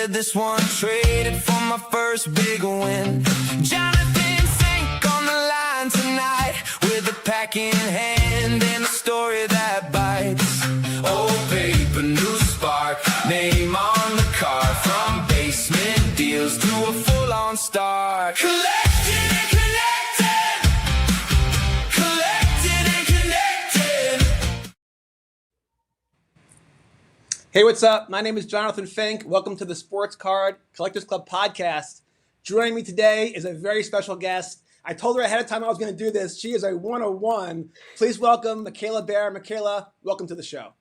with this one, traded for my first big win. Jonathan Fink on the line tonight, with a pack in hand and a story that bites. Old paper, new spark, name on the card, from basement deals to a full-on star. Collected and connected, collected and connected. Hey, what's up? My name is Jonathan Fink. Welcome to the Sports Card Collectors Club podcast. Joining me today is a very special guest. I told her ahead of time I was going to do this. She is a 101. Please welcome Michaela Bear. Michaela, welcome to the show.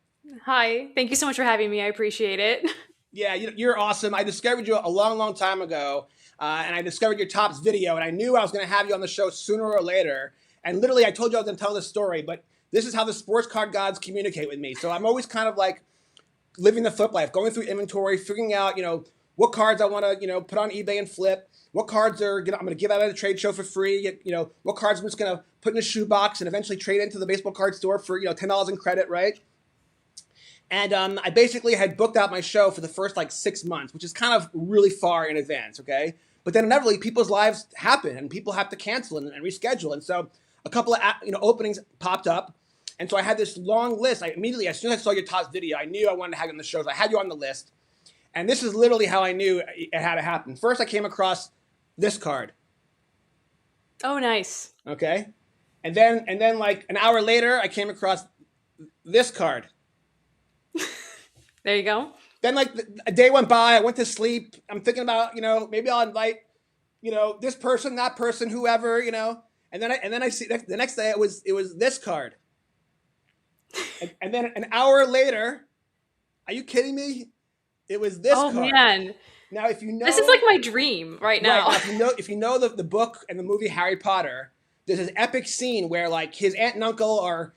Hi. Thank you so much for having me. I appreciate it. Yeah, you're awesome. I discovered you a long, long time ago, and I discovered your Tops video, and I knew I was going to have you on the show sooner or later. And literally, I told you I was going to tell this story, but this is how the sports card gods communicate with me. So I'm always kind of like living the flip life, going through inventory, figuring out, what cards I want to, put on eBay and flip, what cards I'm going to give out at a trade show for free, what cards I'm just going to put in a shoebox and eventually trade into the baseball card store for, $10 in credit, right? And I basically had booked out my show for the first 6 months, which is kind of really far in advance, okay? But then inevitably people's lives happen and people have to cancel and reschedule. And so a couple of openings popped up. And so I had this long list. As soon as I saw your Tops video, I knew I wanted to have you on the show. So I had you on the list. And this is literally how I knew it had to happen. First, I came across this card. Oh, nice. Okay. And then like an hour later, I came across this card. There you go. Then a day went by, I went to sleep. I'm thinking about, maybe I'll invite, this person, that person, whoever, and then I see the next day it was this card. And then an hour later, are you kidding me? It was this card. Oh man. Now, if you know, this is like my dream right now. Right, if you know the book and the movie Harry Potter, there's this epic scene where his aunt and uncle are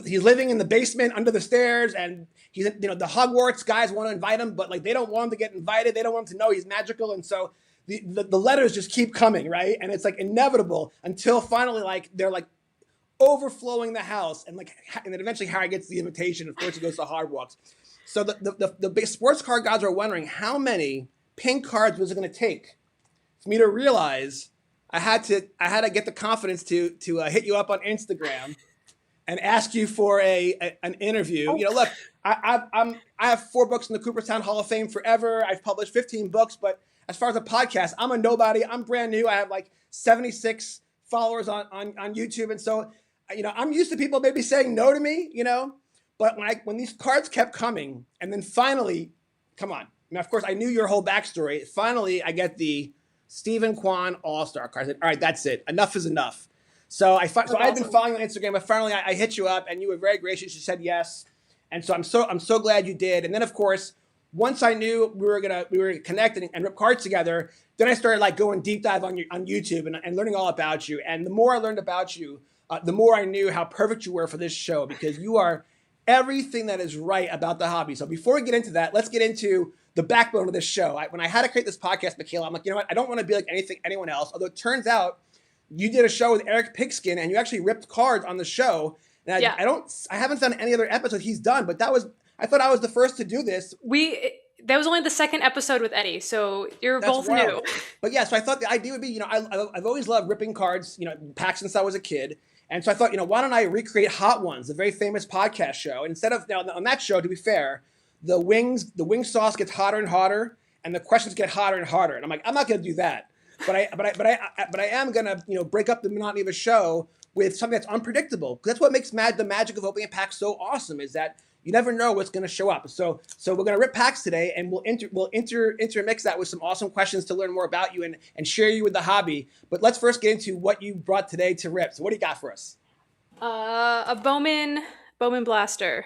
he's living in the basement under the stairs, and he's the Hogwarts guys want to invite him, but they don't want him to get invited. They don't want him to know he's magical, and so the letters just keep coming, right? And it's inevitable until finally they're overflowing the house, and then eventually Harry gets the invitation. Of course, he goes to Hogwarts. So the big sports card gods are wondering how many pink cards was it going to take for me to realize I had to get the confidence to hit you up on Instagram and ask you for an interview. Look, I have 4 books in the Cooperstown Hall of Fame forever. I've published 15 books, but as far as a podcast, I'm a nobody. I'm brand new. I have 76 followers on YouTube, and so I'm used to people maybe saying no to me, but when these cards kept coming, and then finally, come on. Now, of course, I knew your whole backstory. Finally, I get the Stephen Kwan All-Star card. I said, all right, that's it. Enough is enough. So I've been following you on Instagram, but finally I hit you up, and you were very gracious. You said yes, and so I'm so glad you did. And then, of course, once I knew we were connected and rip cards together, then I started going deep dive on YouTube and learning all about you. And the more I learned about you, the more I knew how perfect you were for this show, because you are everything that is right about the hobby. So before we get into that, let's get into the backbone of this show. When I had to create this podcast, Michaela, I'm like, you know what? I don't want to be like anyone else. Although it turns out you did a show with Eric Pigskin, and you actually ripped cards on the show. And Yeah. I haven't done any other episode he's done, but I thought I was the first to do this. That was only the second episode with Eddie, so you're That's both wild. new. But yeah, so I thought the idea would be, I've always loved ripping cards, packs since I was a kid. And so I thought, why don't I recreate Hot Ones, the very famous podcast show? And instead of, now on that show, to be fair, the wing sauce gets hotter and hotter, and the questions get hotter and harder. And I'm like, I'm not going to do that. But I am going to, break up the monotony of a show with something that's unpredictable. Because that's what makes the magic of opening a pack so awesome, is that you never know what's going to show up. So we're going to rip packs today, and we'll intermix that with some awesome questions to learn more about you and share you with the hobby. But let's first get into what you brought today to rip. So what do you got for us? A Bowman Blaster.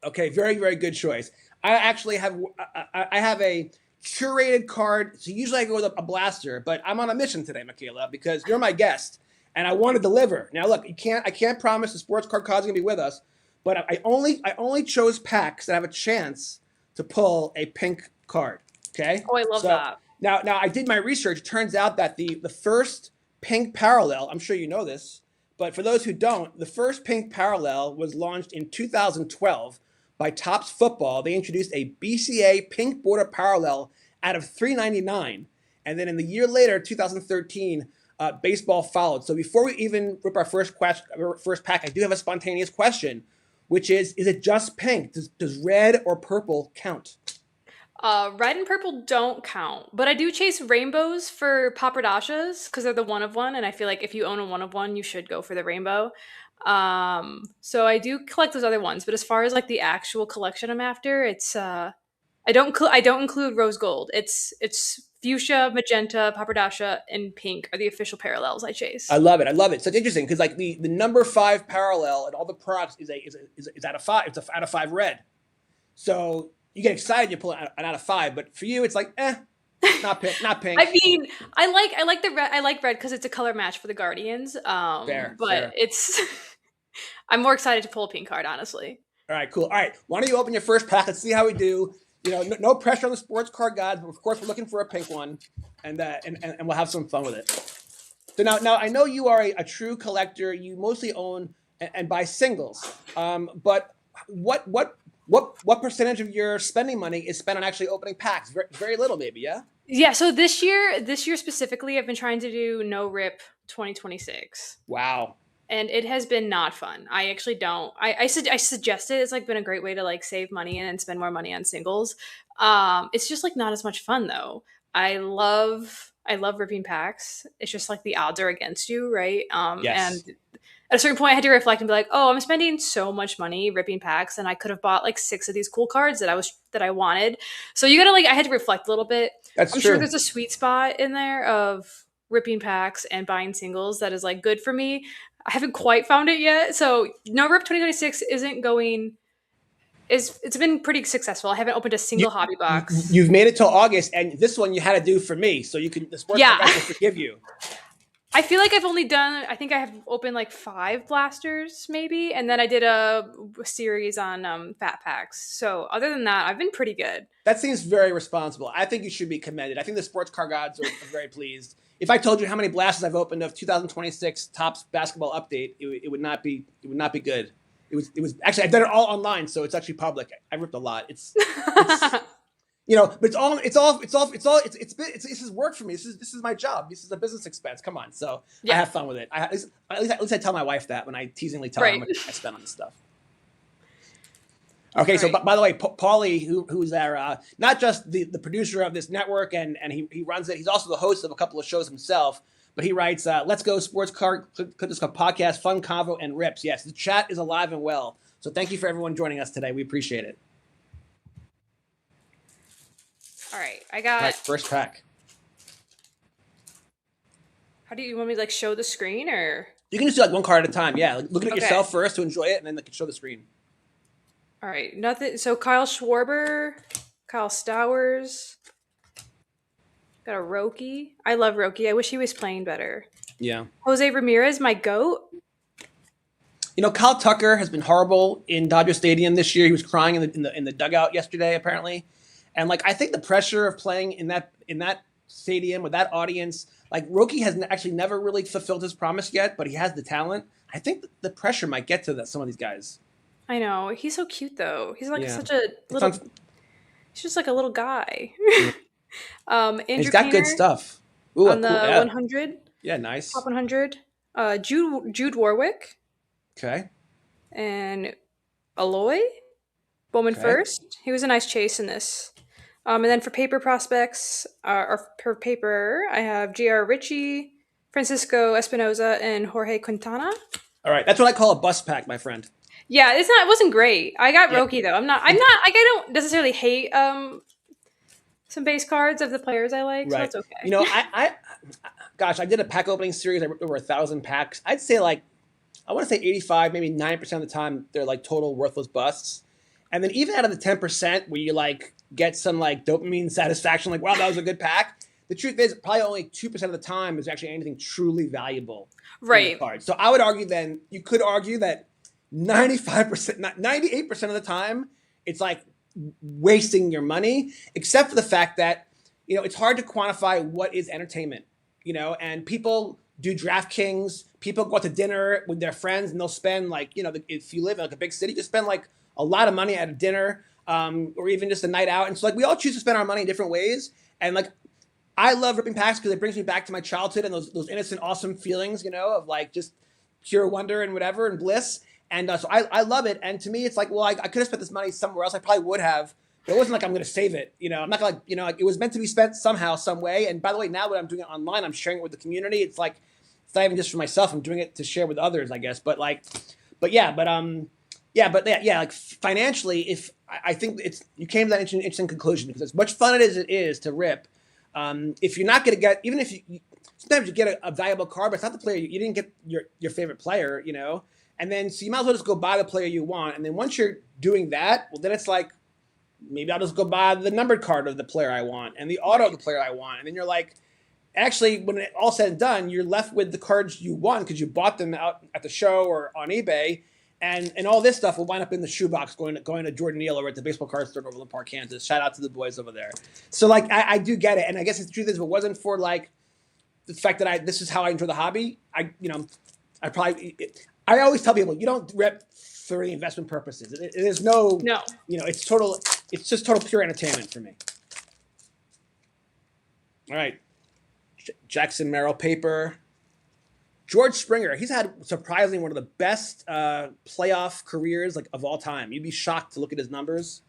Okay, very, very good choice. I actually have a curated card. So usually I go with a blaster, but I'm on a mission today, Michaela, because you're my guest and I want to deliver. Now look, I can't promise the sports card cards are going to be with us, but I only chose packs that have a chance to pull a pink card. Okay? Oh, I love that. Now I did my research. It turns out that the first pink parallel, I'm sure you know this, but for those who don't, the first pink parallel was launched in 2012 by Topps Football. They introduced a BCA pink border parallel out of 399. And then in the year later, 2013, baseball followed. So before we even rip our first pack, I do have a spontaneous question, which is it just pink? Does red or purple count? Red and purple don't count, but I do chase rainbows for papardashas because they're the one of one, and I feel like if you own a one of one, you should go for the rainbow. So I do collect those other ones, but as far as like the actual collection I'm after, it's I don't include rose gold. It's fuchsia, magenta, papardasha, and pink are the official parallels I chase. I love it. I love it. So it's interesting because like the number 5 parallel and all the products is out of 5. It's out of 5 red. So you get excited, you pull an out of 5, but for you, it's like, not pink, not pink. I mean, I like the red. I like red because it's a color match for the Guardians. Fair. It's I'm more excited to pull a pink card, honestly. All right, cool. All right, why don't you open your first pack? Let's see how we do. You know, no pressure on the sports card gods, but of course we're looking for a pink one, and we'll have some fun with it. So now I know you are a true collector. You mostly own and buy singles, but what percentage of your spending money is spent on actually opening packs? Very little, maybe, yeah? Yeah, so this year specifically, I've been trying to do no rip 2026. Wow. And it has been not fun. I actually don't. I suggest it. It's like been a great way to like save money and spend more money on singles. It's just like not as much fun though. I love ripping packs. It's just like the odds are against you, right? Yes. And at a certain point, I had to reflect and be like, oh, I'm spending so much money ripping packs, and I could have bought like 6 of these cool cards that I wanted. So you gotta like, I had to reflect a little bit. That's I'm true. sure there's a sweet spot in there of ripping packs and buying singles that is like good for me. I haven't quite found it yet. So No Rip 2026 isn't going. It's been pretty successful. I haven't opened a single hobby box. You've made it till August, and this one you had to do for me, so the sports card guys will forgive you. I feel like I've only done. I think I have opened like 5 blasters, maybe, and then I did a series on fat packs. So other than that, I've been pretty good. That seems very responsible. I think you should be commended. I think the sports car gods are very pleased. If I told you how many blasters I've opened of 2026 Topps basketball update, it would not be good. It was actually I've done it all online, so it's actually public. I ripped a lot. It's you know, but this is work for me. This is my job. This is a business expense. Come on, so I have fun with it. At least I tell my wife that when I teasingly tell her how much I spend on this stuff. Okay, so by the way, Paulie, who's our not just the producer of this network and he runs it, he's also the host of a couple of shows himself. But he writes, "Let's go sports card podcast, fun convo and rips." Yes, the chat is alive and well. So thank you for everyone joining us today. We appreciate it. All right, I got first pack. How do you want me to like show the screen or? You can just do like one card at a time. Yeah, like, look at it yourself first to enjoy it, and then they can show the screen. All right, nothing. So Kyle Schwarber, Kyle Stowers, got a Roki. I love Roki. I wish he was playing better. Yeah. Jose Ramirez, my goat. You know, Kyle Tucker has been horrible in Dodger Stadium this year. He was crying in the dugout yesterday, apparently. And like, I think the pressure of playing in that stadium with that audience, like Roki has actually never really fulfilled his promise yet, but he has the talent. I think the pressure might get to some of these guys. I know. He's so cute though. He's like such a little. He's just like a little guy. He's got Painter good stuff. Ooh, on the 100. Yeah, nice. Top 100. Jude Warwick. Okay. And Aloy Bowman first. He was a nice chase in this. And then for paper prospects, or per paper, I have J.R. Ritchie, Francisco Espinoza, and Jorge Quintana. All right, that's what I call a bus pack, my friend. Yeah, it wasn't great. I got Roki though. I don't necessarily hate some base cards of the players I like, so that's okay. You know, I did a pack opening series. I ripped over 1,000 packs. I'd say like, I want to say 85, maybe 9% of the time they're like total worthless busts. And then even out of the 10% where you like get some like dopamine satisfaction, like, wow, that was a good pack. The truth is probably only 2% of the time is actually anything truly valuable. Right. In the card. So I would argue you could argue that 95%, 98% of the time, it's like wasting your money, except for the fact that, you know, it's hard to quantify what is entertainment, you know, and people do DraftKings, people go out to dinner with their friends and they'll spend like, you know, if you live in like a big city, you spend like a lot of money at a dinner or even just a night out. And so like we all choose to spend our money in different ways. And like, I love ripping packs because it brings me back to my childhood and those innocent, awesome feelings, of like just pure wonder and whatever and bliss. And so I love it. And to me, it's like, well, I could have spent this money somewhere else. I probably would have, but it wasn't like I'm going to save it. I'm not gonna like, it was meant to be spent somehow, some way. And by the way, now that I'm doing it online, I'm sharing it with the community. It's like, it's not even just for myself. I'm doing it to share with others, I guess. But like, yeah, like financially, if I think you came to that interesting conclusion, because as much fun it is to rip, if you're not going to get, even if you sometimes you get a valuable card, but it's not the player, you didn't get your favorite player, and then so you might as well just go buy the player you want. And then once you're doing that, well, then it's like, maybe I'll just go buy the numbered card of the player I want and the auto of the player I want. And then you're like, actually, when it all said and done, you're left with the cards you won because you bought them out at the show or on eBay. And all this stuff will wind up in the shoebox going to Jordan Neal over at the baseball card store in Overland Park, Kansas. Shout out to the boys over there. So like, I do get it. And I guess the truth is, if it wasn't for like the fact that this is how I enjoy the hobby, I always tell people, you don't rip for the investment purposes. There's no, it's just total pure entertainment for me. All right. Jackson Merrill paper. George Springer, he's had surprisingly one of the best playoff careers of all time. You'd be shocked to look at his numbers.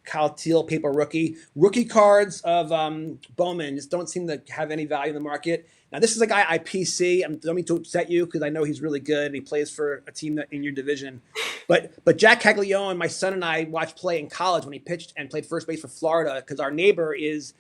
Kyle Teal, paper rookie. Rookie cards of Bowman just don't seem to have any value in the market. Now, this is a guy I PC. I don't mean to upset you because I know he's really good and he plays for a team in your division. But Jack Caglione, my son and I watched play in college when he pitched and played first base for Florida because our neighbor is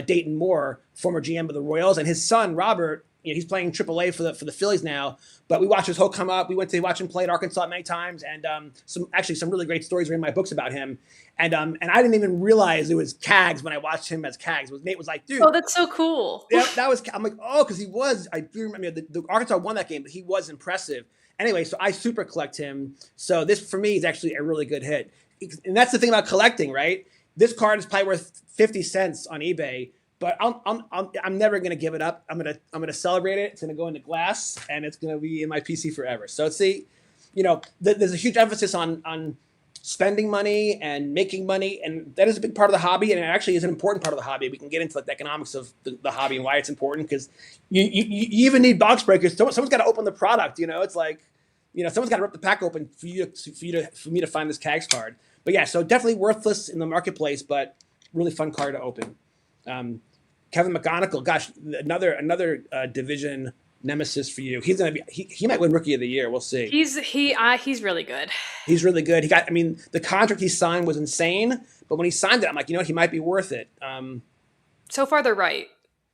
Dayton Moore, former GM of the Royals, and his son, Robert, he's playing AAA for the Phillies now, but we watched his whole come up. We went to watch him play at Arkansas many times, and some really great stories are in my books about him. And I didn't even realize it was Cags when I watched him as Cags. Nate was like, dude, oh, that's so cool. Yeah, that was. I'm like, oh, because he was. I do remember the Arkansas won that game, but he was impressive. Anyway, so I super collect him. So this for me is actually a really good hit, and that's the thing about collecting, right? This card is probably worth 50 cents on eBay. But I'm never gonna give it up. I'm gonna celebrate it. It's gonna go into glass, and it's gonna be in my PC forever. So there's a huge emphasis on spending money and making money, and that is a big part of the hobby, and it actually is an important part of the hobby. We can get into the economics of the hobby and why it's important, because you even need box breakers. Someone's got to open the product. It's like someone's got to rip the pack open for me to find this Cags card. But yeah, so definitely worthless in the marketplace, but really fun card to open. Kevin McGonigal, gosh, another division nemesis for you. He's gonna be he might win Rookie of the Year. We'll see. He's really good. He's really good. The contract he signed was insane, but when he signed it, I'm like, he might be worth it. So far they're right.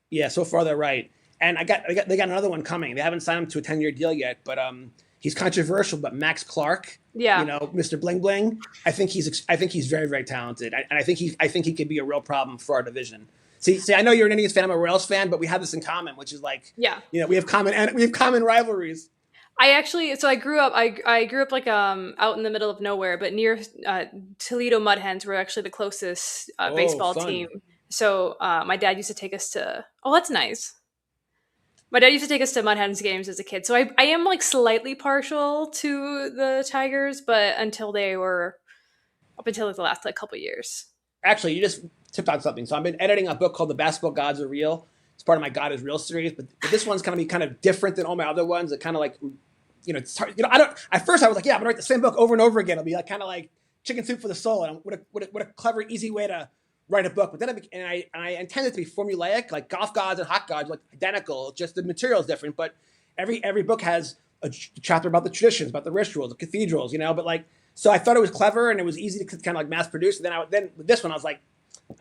Yeah, so far they're right. And they got another one coming. They haven't signed him to a 10-year deal yet, but he's controversial. But Max Clark, yeah, Mr. Bling Bling, I think he's very, very talented, and I think he could be a real problem for our division. See, I know you're an Indians fan, I'm a Royals fan, but we have this in common, which is like, yeah, we have common rivalries. I grew up like out in the middle of nowhere, but near Toledo Mud Hens were actually the closest baseball fun. team. So my dad used to take us to. Oh, that's nice. My dad used to take us to Mud Hens games as a kid, so I am like slightly partial to the Tigers, but up until like the last couple years. Actually, you just tipped on something. So I've been editing a book called The Basketball Gods Are Real. It's part of my God Is Real series, but this one's going to be kind of different than all my other ones. It kind of like, it's hard. At first I was like, yeah, I'm gonna write the same book over and over again. It'll be like kind of like Chicken Soup for the Soul. And what a clever, easy way to write a book. But then I intended it to be formulaic, like Golf Gods and Hot Gods, like identical. Just the material is different. But every book has a chapter about the traditions, about the rituals, the cathedrals, But like, so I thought it was clever and it was easy to kind of like mass produce. And then with this one, I was like,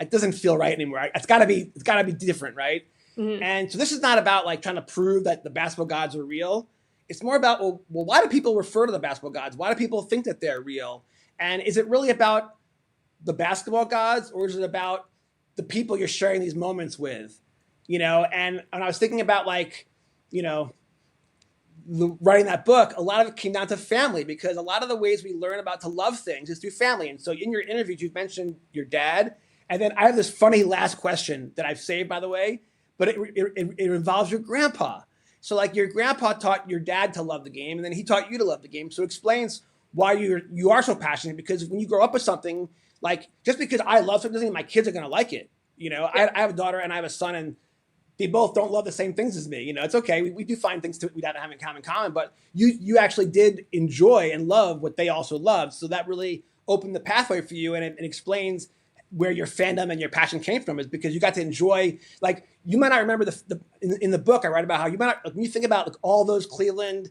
it doesn't feel right anymore. It's got to be different, right? Mm-hmm. And so this is not about like trying to prove that the basketball gods are real. It's more about, well, why do people refer to the basketball gods? Why do people think that they're real? And is it really about the basketball gods, or is it about the people you're sharing these moments with? And I was thinking about like, writing that book, a lot of it came down to family, because a lot of the ways we learn about to love things is through family. And so in your interviews, you've mentioned your dad. And then I have this funny last question that I've saved, by the way, but it involves your grandpa. So like your grandpa taught your dad to love the game, and then he taught you to love the game. So it explains why you are so passionate, because when you grow up with something, like just because I love something doesn't mean my kids are going to like it. You know, Yep. I have a daughter and I have a son, and they both don't love the same things as me. You know, it's okay. We do find things we don't have in common, but you actually did enjoy and love what they also loved. So that really opened the pathway for you, and it explains where your fandom and your passion came from, is because you got to enjoy, like, you might not remember in the book I write about how you might not, like, when you think about like all those Cleveland,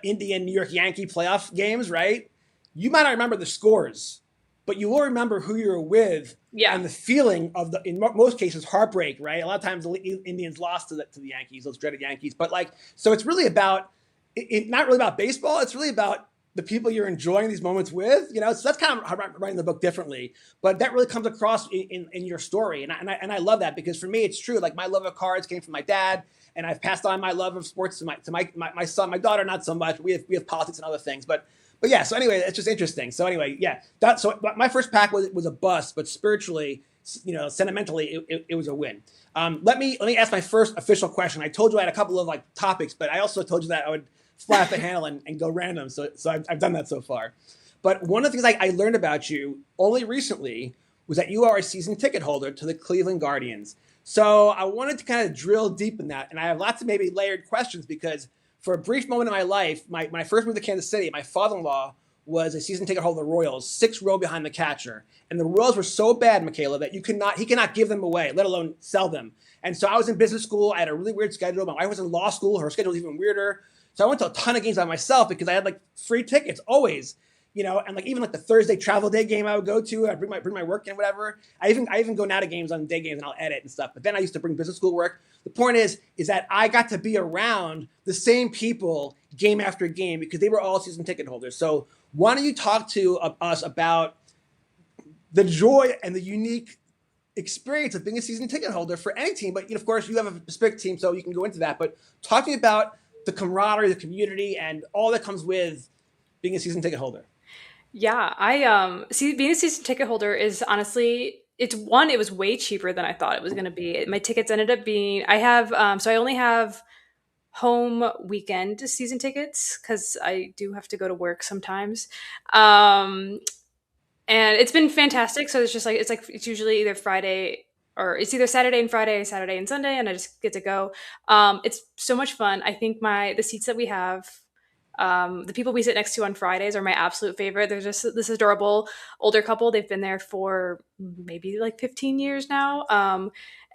Indian, New York Yankee playoff games, right? You might not remember the scores, but you will remember who you were with Yeah. and the feeling of in most cases, heartbreak, right? A lot of times the Indians lost to the Yankees, those dreaded Yankees. But like, so it's really about, not really about baseball. It's really about the people you're enjoying these moments with, you know. So that's kind of how I'm writing the book differently, but that really comes across in your story. And I love that, because for me, it's true. Like, my love of cards came from my dad, and I've passed on my love of sports to my son, my daughter, not so much. We have politics and other things, but yeah. So anyway, it's just interesting. So anyway, yeah, so my first pack was a bust, but spiritually, you know, sentimentally, it was a win. Let me ask my first official question. I told you I had a couple of like topics, but I also told you that I would fly off the handle and go random. So I've done that so far. But one of the things I learned about you only recently was that you are a season ticket holder to the Cleveland Guardians. So I wanted to kind of drill deep in that. And I have lots of maybe layered questions, because for a brief moment in my life, when I first moved to Kansas City, my father-in-law was a season ticket holder of the Royals, 6th row behind the catcher. And the Royals were so bad, Michaela, that he cannot give them away, let alone sell them. And so I was in business school. I had a really weird schedule. My wife was in law school. Her schedule was even weirder. So I went to a ton of games by myself because I had like free tickets always, you know, and like even like the Thursday travel day game I would go to, I'd bring my work in, whatever. I even go now to games on day games, and I'll edit and stuff. But then I used to bring business school work. The point is that I got to be around the same people game after game because they were all season ticket holders. So why don't you talk to us about the joy and the unique experience of being a season ticket holder for any team? But, you know, of course, you have a specific team, so you can go into that. But talking about the camaraderie, the community, and all that comes with being a season ticket holder. Yeah, I see, being a season ticket holder is honestly, it was way cheaper than I thought it was going to be. My tickets ended up being, I have so I only have home weekend season tickets because I do have to go to work sometimes. Um and it's been fantastic. So it's usually either Friday, or it's either Saturday and Sunday, and I just get to go. It's so much fun. I think the seats that we have, the people we sit next to on Fridays are my absolute favorite. They're just this adorable older couple. They've been there for maybe like 15 years now.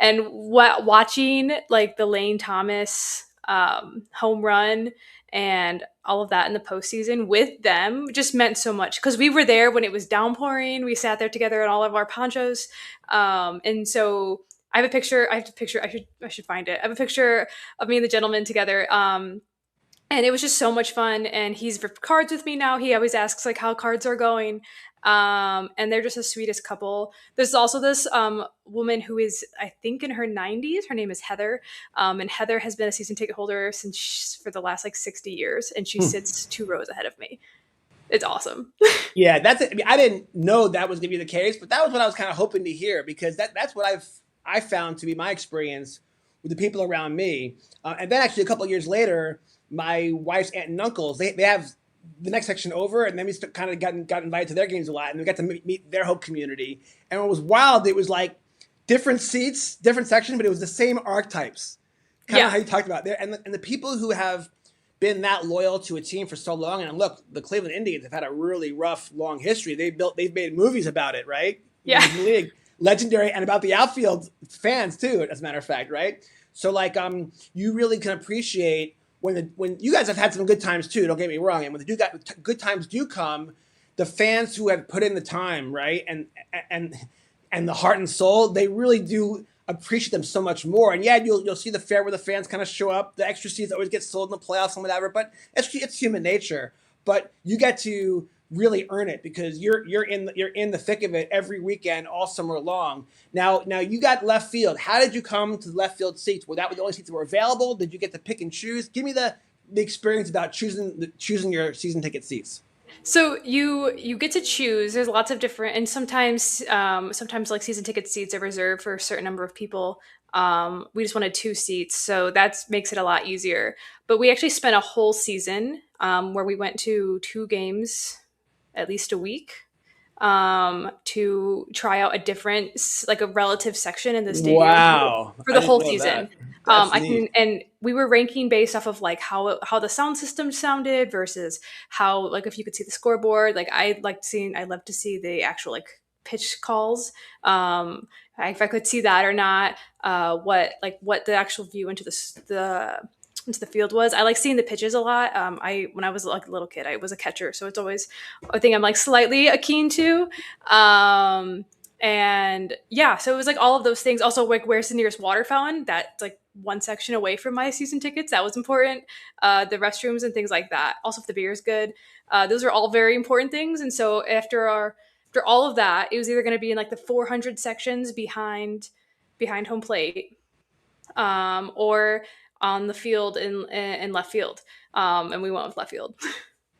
And watching like the Lane Thomas home run and all of that in the postseason with them just meant so much, because we were there when it was downpouring. We sat there together in all of our ponchos, and so I have a picture. I should find it. I have a picture of me and the gentleman together. And it was just so much fun. And he's ripped cards with me now. He always asks like how cards are going. And they're just the sweetest couple. There's also this woman who is, I think, in her 90s. Her name is Heather. And Heather has been a season ticket holder for the last like 60 years. And she sits 2 rows ahead of me. It's awesome. Yeah, that's it. I mean, I didn't know that was going to be the case, but that was what I was kind of hoping to hear, because that's what I found to be my experience with the people around me. And then actually a couple of years later, my wife's aunt and uncles, they have the next section over, and then we kind of got invited to their games a lot, and we got to meet their whole community. And what was wild, it was like different seats, different sections, but it was the same archetypes. Kind of how you talked about there, and the people who have been that loyal to a team for so long. And look, the Cleveland Indians have had a really rough, long history. They've made movies about it, right? Yeah. In the league, legendary, and about the outfield fans too, as a matter of fact, right? So like, you really can appreciate when you guys have had some good times too. Don't get me wrong, and when the good times do come, the fans who have put in the time, right, and the heart and soul, they really do appreciate them so much more. And yeah, you'll see the fair where the fans kind of show up. The extra seats always get sold in the playoffs and whatever, but it's human nature. But you get to really earn it because you're in the thick of it every weekend, all summer long. Now you got left field. How did you come to the left field seats? Were that the only seats that were available? Did you get to pick and choose? Give me the experience about choosing your season ticket seats. So you get to choose. There's lots of different, and sometimes like season ticket seats are reserved for a certain number of people. We just wanted 2 seats, so that makes it a lot easier. But we actually spent a whole season where we went to 2 games at least a week. to try out a different, like a relative section in the stadium Wow, for I the didn't whole know that. season. That's I can, neat. and we were ranking based off of like how the sound system sounded versus how, like, if you could see the scoreboard. Like I love to see the actual like pitch calls. If I could see that or not, what the actual view into the field was. I like seeing the pitches a lot. I when I was like a little kid, I was a catcher, so it's always a thing I'm like slightly keen to. And yeah, so it was like all of those things. Also, like, where's the nearest water fountain? That's like one section away from my season tickets. That was important. The restrooms and things like that. Also, if the beer is good, those are all very important things. And so after all of that, it was either going to be in like the 400 sections behind home plate, or on the field in left field. And we went with left field.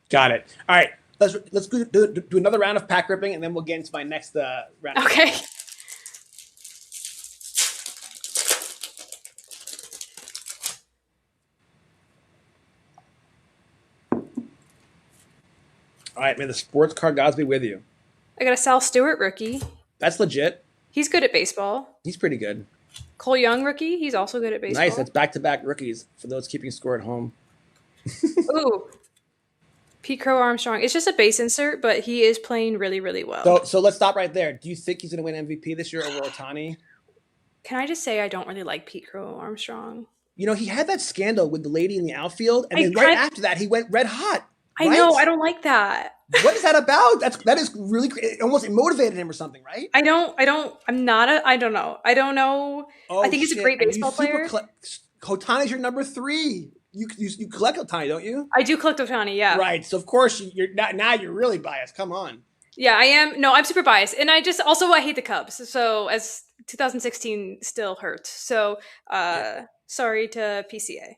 Got it. All right, let's do another round of pack ripping, and then we'll get into my next round. Okay. All right, may the sports card gods be with you. I got a Sal Stewart rookie. That's legit. He's good at baseball. He's pretty good. Cole Young rookie. He's also good at baseball. Nice. That's back-to-back rookies for those keeping score at home. Ooh. Pete Crow Armstrong. It's just a base insert, but he is playing really, really well. So let's stop right there. Do you think he's going to win MVP this year over Ohtani? Can I just say I don't really like Pete Crow Armstrong? You know, he had that scandal with the lady in the outfield, and I then right after that, he went red hot. I right? know. I don't like that. What is that about? That is really it almost motivated him or something, right? I don't know. I don't know. Oh, I think he's a great baseball player. Ohtani's your number 3. You collect Ohtani, don't you? I do collect Ohtani, yeah. Right. So of course you're now you're really biased. Come on. Yeah, I am. No, I'm super biased, and I hate the Cubs. So as 2016 still hurts. So sorry to PCA.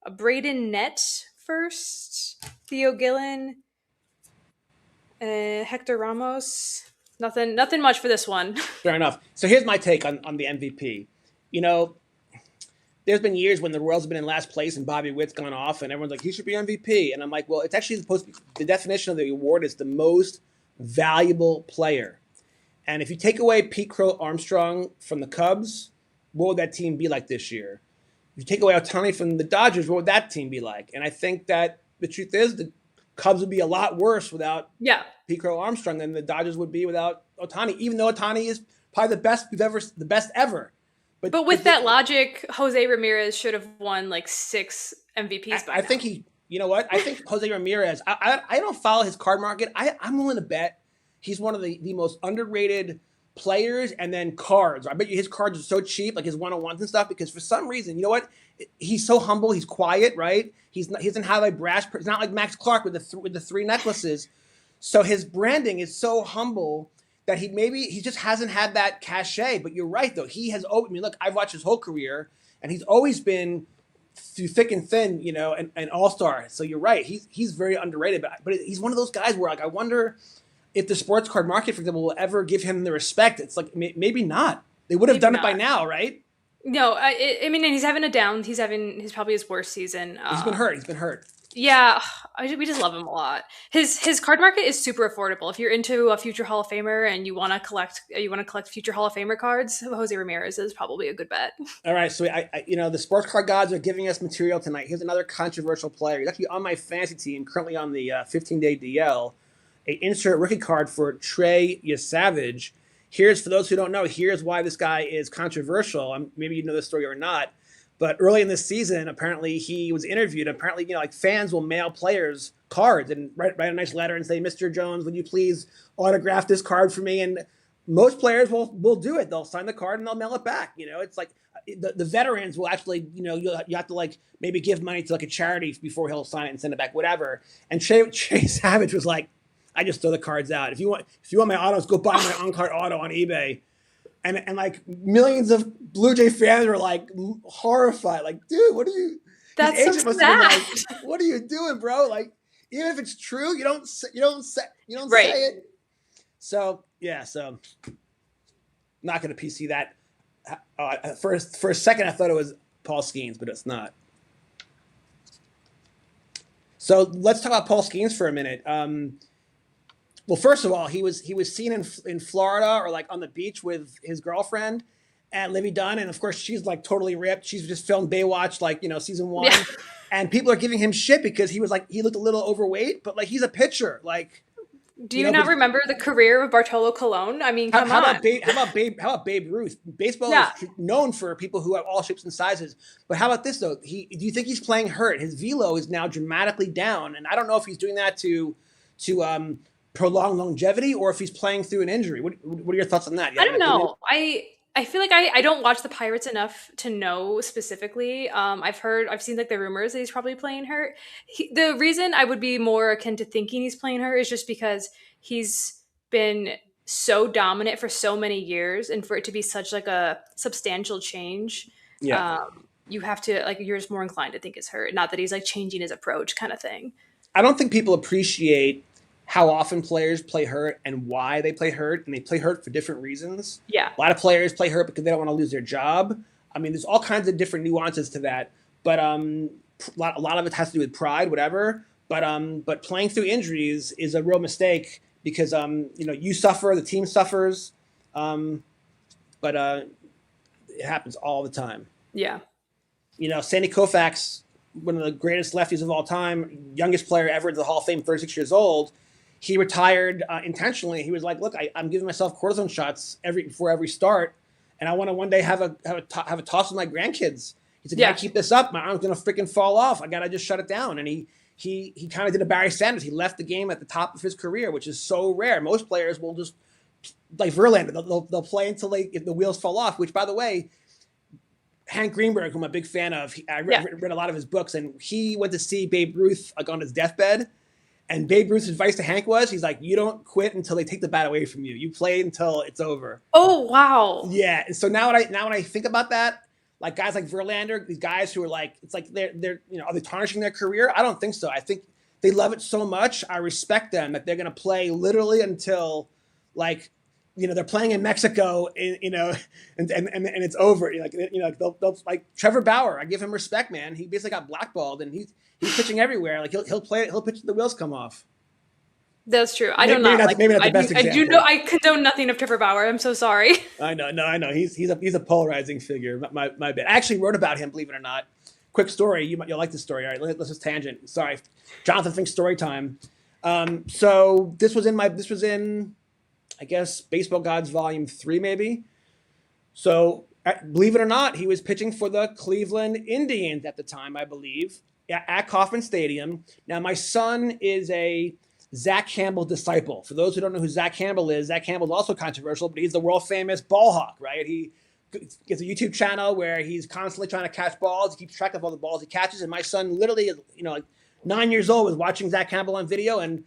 Braden Nett first, Theo Gillen, Hector Ramos. Nothing much for this one. Fair enough. So here's my take on the MVP. You know, there's been years when the Royals have been in last place and Bobby Witt's gone off and everyone's like, he should be MVP. And I'm like, well, it's actually supposed to be, the definition of the award is the most valuable player. And if you take away Pete Crow Armstrong from the Cubs, what would that team be like this year? If you take away Ohtani from the Dodgers, what would that team be like? And I think that the truth is the Cubs would be a lot worse without Pete Crow Armstrong than the Dodgers would be without Ohtani, even though Ohtani is probably the best ever. But with that logic, Jose Ramirez should have won like 6 MVPs by now. I think you know what? I think Jose Ramirez, I don't follow his card market. I'm willing to bet he's one of the most underrated players and then cards. I bet you his cards are so cheap, like his one-on-ones and stuff, because for some reason, you know what? He's so humble. He's quiet, right? He doesn't have a brash. It's not like Max Clark with the 3 necklaces. So his branding is so humble that he just hasn't had that cachet. But you're right, though. He has always, I mean, look, I've watched his whole career, and he's always been through thick and thin, you know, an all-star. So you're right. He's very underrated. But he's one of those guys where, like, I wonder if the sports card market, for example, will ever give him the respect. It's like, maybe not. They would have done it by now, right? No, I mean, and he's having a down. He's probably his worst season. He's been hurt. Yeah, we just love him a lot. His card market is super affordable. If you're into a future Hall of Famer and you want to collect future Hall of Famer cards, Jose Ramirez is probably a good bet. All right, so I the sports card gods are giving us material tonight. Here's another controversial player. He's actually on my fantasy team, currently on the 15-day DL. A insert rookie card for Trey Yesavage. Here's, for those who don't know, here's why this guy is controversial. Maybe you know this story or not. But early in this season, apparently he was interviewed. Apparently, you know, like fans will mail players cards and write a nice letter and say, "Mr. Jones, would you please autograph this card for me?" And most players will do it. They'll sign the card and they'll mail it back. You know, it's like the veterans will actually, you know, you have to like maybe give money to like a charity before he'll sign it and send it back, whatever. And Trey Savage was like, "I just throw the cards out. If you want my autos, go buy my on-card auto on eBay." And like millions of Blue Jay fans were like horrified, like, "Dude, what are you?" That's so sad. Like, "What are you doing, bro?" Like, even if it's true, you don't say it. So yeah, so not gonna PC that. For a second, I thought it was Paul Skeens, but it's not. So let's talk about Paul Skeens for a minute. Well, first of all, he was seen in Florida or like on the beach with his girlfriend and Livy Dunn, and of course she's like totally ripped. She's just filmed Baywatch, like season one, Yeah. and people are giving him shit because he looked a little overweight, but like he's a pitcher. Like, Do you not but remember the career of Bartolo Colon? I mean, come how on. about Babe Ruth? Baseball Yeah. is known for people who have all shapes and sizes. But how about this though? Do you think he's playing hurt? His velo is now dramatically down, and I don't know if he's doing that to prolong longevity or if he's playing through an injury. What are your thoughts on that? You I have don't an opinion? know. I feel like I don't watch the Pirates enough to know specifically. I've seen like the rumors that he's probably playing hurt. The reason I would be more akin to thinking he's playing hurt is just because he's been so dominant for so many years, and for it to be such like a substantial change, Yeah. you have to like you're just more inclined to think it's hurt, not that he's like changing his approach kind of thing. I don't think people appreciate how often players play hurt and why they play hurt, and they play hurt for different reasons. Yeah. A lot of players play hurt because they don't want to lose their job. I mean, there's all kinds of different nuances to that, but a lot of it has to do with pride, whatever. But playing through injuries is a real mistake because you suffer, the team suffers, but it happens all the time. Yeah. Sandy Koufax, one of the greatest lefties of all time, youngest player ever to the Hall of Fame, 36 years old. He retired intentionally. He was like, "Look, I'm giving myself cortisone shots before every start, and I want to one day have a toss with my grandkids." He said, "Yeah, Yeah. keep this up. My arm's gonna freaking fall off. I gotta just shut it down." And he kind of did a Barry Sanders. He left the game at the top of his career, which is so rare. Most players will just like Verlander. They'll play until if the wheels fall off. Which, by the way, Hank Greenberg, who I'm a big fan of, I read a lot of his books, and he went to see Babe Ruth like on his deathbed. And Babe Ruth's advice to Hank was, he's like, "You don't quit until they take the bat away from you. You play until it's over." Oh wow. Yeah. And so now when I think about that, like guys like Verlander, these guys who are like, it's like they're are they tarnishing their career? I don't think so. I think they love it so much. I respect them that they're going to play literally until like they're playing in Mexico, and it's over. They'll like Trevor Bauer. I give him respect, man. He basically got blackballed, and he's pitching everywhere. Like he'll play. He'll pitch till the wheels come off. That's true. I Maybe don't know. maybe not the best I do example. know. I condone nothing of Trevor Bauer. I'm so sorry. I know. He's a polarizing figure. My bad. I actually wrote about him, believe it or not. Quick story. You'll like this story. All right, let's just tangent. Sorry, Jonathan Fink's story time. So this was in I guess Baseball Gods Volume 3, maybe. So believe it or not, he was pitching for the Cleveland Indians at the time, I believe, at Kauffman Stadium. Now, my son is a Zach Campbell disciple. For those who don't know who Zach Campbell is also controversial, but he's the world famous ball hawk, right? He gets a YouTube channel where he's constantly trying to catch balls. He keeps track of all the balls he catches. And my son literally, like 9 years old, was watching Zach Campbell on video, and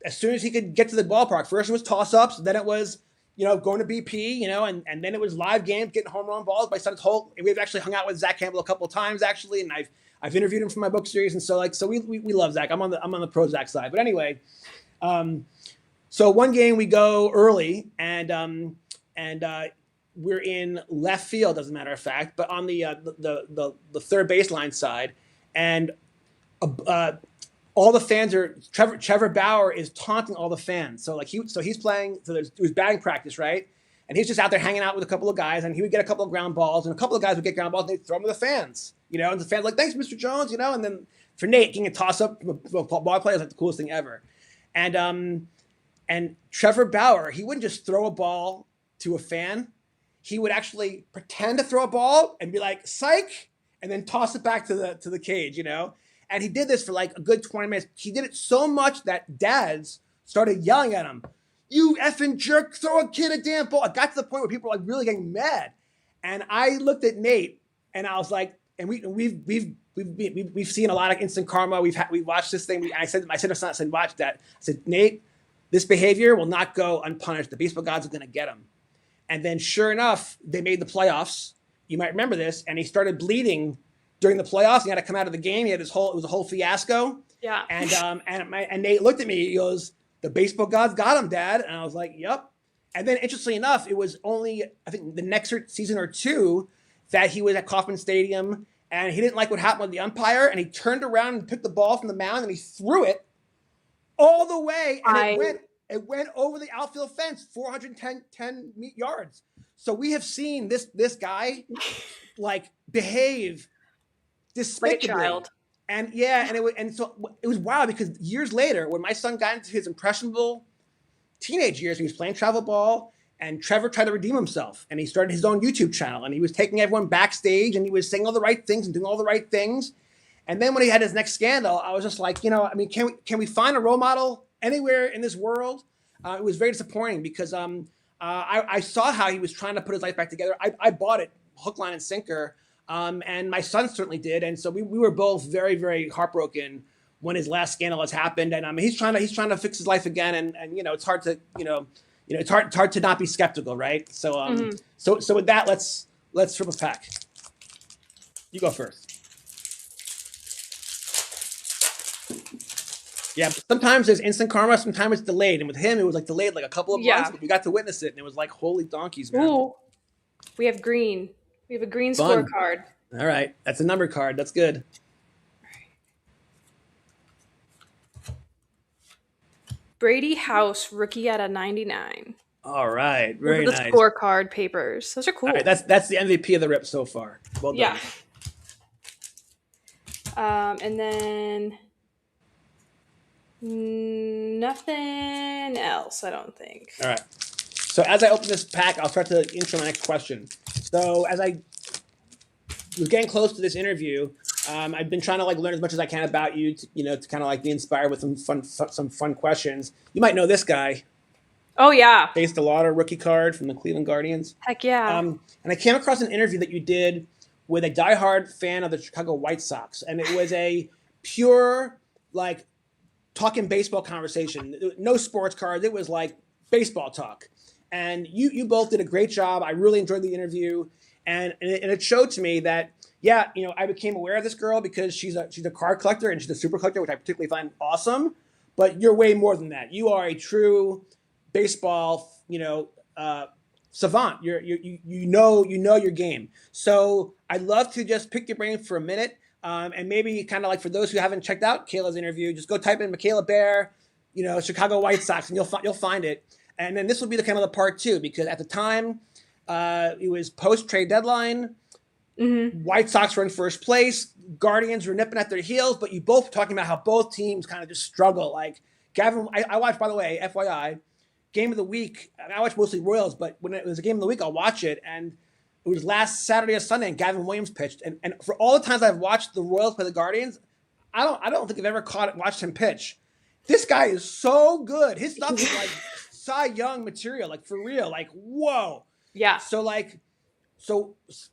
as soon as he could get to the ballpark, first it was toss-ups, then it was, going to BP, and then it was live games, getting home run balls. My son's we've actually hung out with Zach Campbell a couple of times, actually, and I've interviewed him for my book series, and so we love Zach. I'm on the pro Zach side, but anyway, so one game we go early, and we're in left field, as a matter of fact, but on the third baseline side, and all the fans are Trevor Bauer is taunting all the fans. So he's playing. So it was batting practice, right? And he's just out there hanging out with a couple of guys, and he would get a couple of ground balls, and a couple of guys would get ground balls, and they'd throw them to the fans, and the fans like, "Thanks, Mr. Jones," and then for Nate, getting a toss up ball player is like the coolest thing ever. And Trevor Bauer, he wouldn't just throw a ball to a fan. He would actually pretend to throw a ball and be like, "Psych," and then toss it back to the cage, And he did this for like a good 20 minutes. He did it so much that dads started yelling at him, "You effing jerk, throw a kid a damn ball." It got to the point where people were like really getting mad. And I looked at Nate and I was like, and we've seen a lot of instant karma. We watched this thing. I said to son, I said, "Watch that." I said, "Nate, this behavior will not go unpunished. The baseball gods are going to get him." And then sure enough, they made the playoffs. You might remember this. And he started bleeding during the playoffs. He had to come out of the game. It was a whole fiasco. Yeah. And Nate looked at me. He goes, "The baseball gods got him, Dad." And I was like, "Yep." And then interestingly enough, it was only, I think, the next season or two that he was at Kauffman Stadium, and he didn't like what happened with the umpire, and he turned around and took the ball from the mound and he threw it all the way, and It went over the outfield fence, 410 yards. So we have seen this guy like behave Like a despicably. child. And yeah, and so it was wild because years later, when my son got into his impressionable teenage years, he was playing travel ball, and Trevor tried to redeem himself, and he started his own YouTube channel, and he was taking everyone backstage, and he was saying all the right things and doing all the right things. And then when he had his next scandal, I was just like, I mean, can we find a role model anywhere in this world? It was very disappointing because I saw how he was trying to put his life back together. I bought it hook, line, and sinker. And my son certainly did. And so we were both very, very heartbroken when his last scandal has happened. And he's trying to fix his life again. And it's hard to, it's hard to not be skeptical. Right. So, so with that, let's rip a pack. You go first. Yeah, sometimes there's instant karma, sometimes it's delayed. And with him, it was like delayed like a couple of months, but we got to witness it. And it was like, holy donkeys, man. Ooh, we have green. We have a green Fun. scorecard. All right. That's a number card. That's good. Brady House, rookie out of 99. All right. Very Those are the nice. scorecard papers. Those are cool. All right. That's the MVP of the rip so far. Well done. Yeah. And then nothing else, I don't think. All right. So as I open this pack, I'll start to intro my next question. So as I was getting close to this interview, I've been trying to like learn as much as I can about you, to kind of like be inspired with some fun questions. You might know this guy, Oh, yeah. Chase DeLauder, rookie card from the Cleveland Guardians. Heck yeah. And I came across an interview that you did with a diehard fan of the Chicago White Sox, and it was a pure like talking baseball conversation. No sports cards. It was like baseball talk. And you both did a great job. I really enjoyed the interview, and it showed to me that I became aware of this girl because she's a card collector and she's a super collector, which I particularly find awesome. But you're way more than that. You are a true baseball, savant. You know your game. So I'd love to just pick your brain for a minute, and maybe kind of like for those who haven't checked out Kayla's interview, just go type in Michaela Bear, Chicago White Sox, and you'll find it. And then this will be the kind of the part two, because at the time, it was post trade deadline. Mm-hmm. White Sox were in first place. Guardians were nipping at their heels, but you both were talking about how both teams kind of just struggle. Like Gavin, I watched, by the way, FYI, game of the week. I watch mostly Royals, but when it was a game of the week, I'll watch it. And it was last Saturday or Sunday, and Gavin Williams pitched. And for all the times I've watched the Royals play the Guardians, I don't think I've ever watched him pitch. This guy is so good. His stuff is like Cy Young material, like for real, like whoa. Yeah. So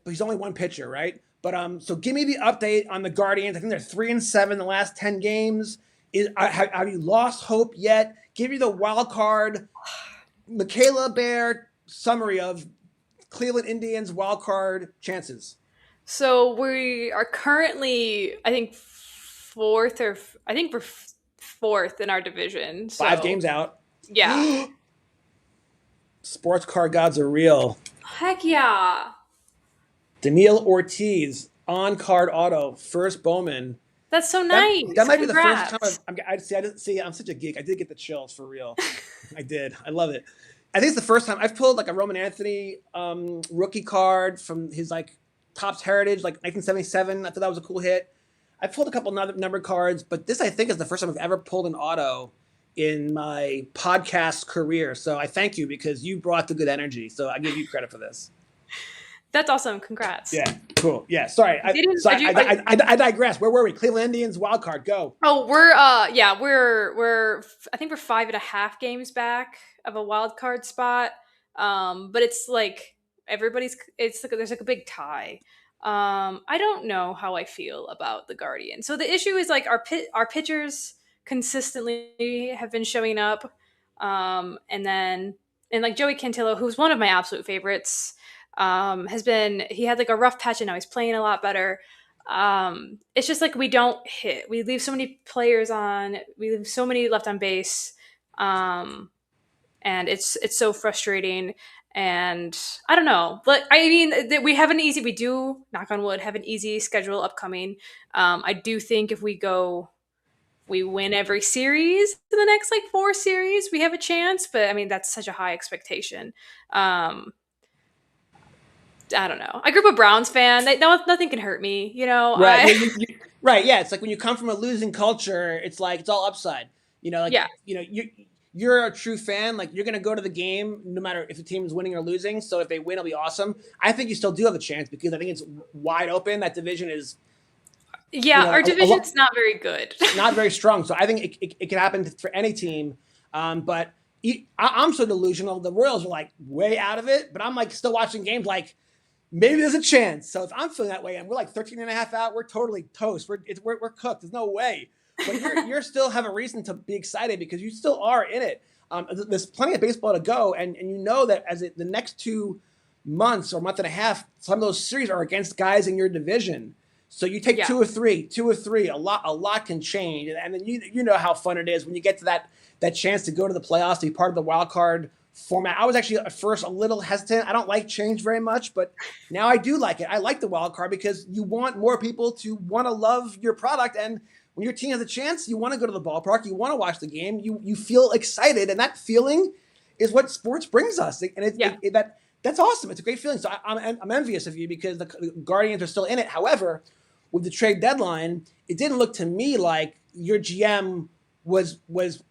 he's only one pitcher, right? But so give me the update on the Guardians. I think they're 3-7 the last 10 games. Have you lost hope yet? Give me the wild card, Michaela Bear summary of Cleveland Indians wild card chances. So we are currently, I think, fourth in our division. So. 5 games out. Yeah. Sports card gods are real. Heck yeah. Daniil Ortiz on card auto, first Bowman. That's so nice. That might Congrats. be the first time I'm such a geek. I did get the chills for real. I did. I love it. I think it's the first time I've pulled like a Roman Anthony rookie card from his like Topps Heritage, like 1977. I thought that was a cool hit. I pulled a couple numbered cards, but this I think is the first time I've ever pulled an auto in my podcast career. So I thank you because you brought the good energy. So I give you credit for this. That's awesome. Congrats. Yeah, cool. Yeah, sorry. I digress. Where were we? Cleveland Indians wild card. Go. Oh, we're I think we're 5.5 games back of a wild card spot. But it's like there's like a big tie. I don't know how I feel about the Guardians. So the issue is like our pitchers consistently have been showing up. And like Joey Cantillo, who's one of my absolute favorites, he had like a rough patch and now he's playing a lot better. It's just like we don't hit. We leave so many players on. We leave so many left on base. And it's so frustrating. And I don't know. But I mean, we do, knock on wood, have an easy schedule upcoming. I do think if we go we win every series in the next like 4 series, we have a chance. But I mean, that's such a high expectation. I don't know. I grew up a Browns fan. Nothing can hurt me. Right. Right. Yeah. It's like when you come from a losing culture, it's like it's all upside. Like Yeah. you're a true fan. Like you're gonna go to the game no matter if the team is winning or losing. So if they win, it'll be awesome. I think you still do have a chance because I think it's wide open. That division is Our division's not very good. not very strong. So I think it can happen for any team. But I'm so delusional. The Royals are like way out of it, but I'm like still watching games like maybe there's a chance. So if I'm feeling that way and we're like 13 and a half out, we're totally toast. We're cooked. There's no way. But you're still have a reason to be excited because you still are in it. There's plenty of baseball to go. And you know that the next 2 months or month and a half, some of those series are against guys in your division. So you take 2 or 3, a lot can change. And then you know how fun it is when you get to that chance to go to the playoffs, to be part of the wild card format. I was actually at first a little hesitant. I don't like change very much, but now I do like it. I like the wild card because you want more people to want to love your product. And when your team has a chance, you want to go to the ballpark, you want to watch the game, you feel excited. And that feeling is what sports brings us. And that's awesome. It's a great feeling. So I'm envious of you because the Guardians are still in it. However, with the trade deadline, it didn't look to me like your GM was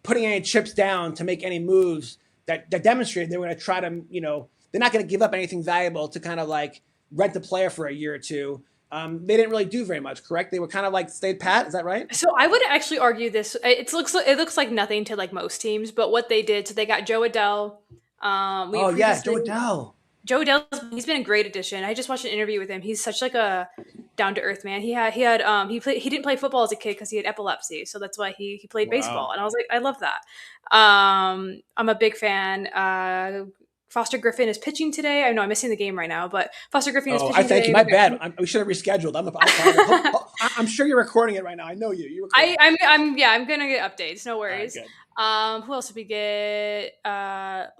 putting any chips down to make any moves that demonstrated they were going to try to, they're not going to give up anything valuable to kind of like rent the player for a year or two. They didn't really do very much, correct? They were kind of like stayed pat. Is that right? So I would actually argue this. It looks like nothing to like most teams, but what they did, so they got Joe Adell. Joe Adell. Joe Adell, he's been a great addition. I just watched an interview with him. He's such like a down to earth man. He didn't play football as a kid because he had epilepsy, so that's why he played baseball. And I was like, I love that. I'm a big fan. Foster Griffin is pitching today. I know I'm missing the game right now, but Foster Griffin is pitching today. I thank you. My bad. We should have rescheduled. I'm sure you're recording it right now. I know you. I'm gonna get updates. No worries. Right, who else did we get?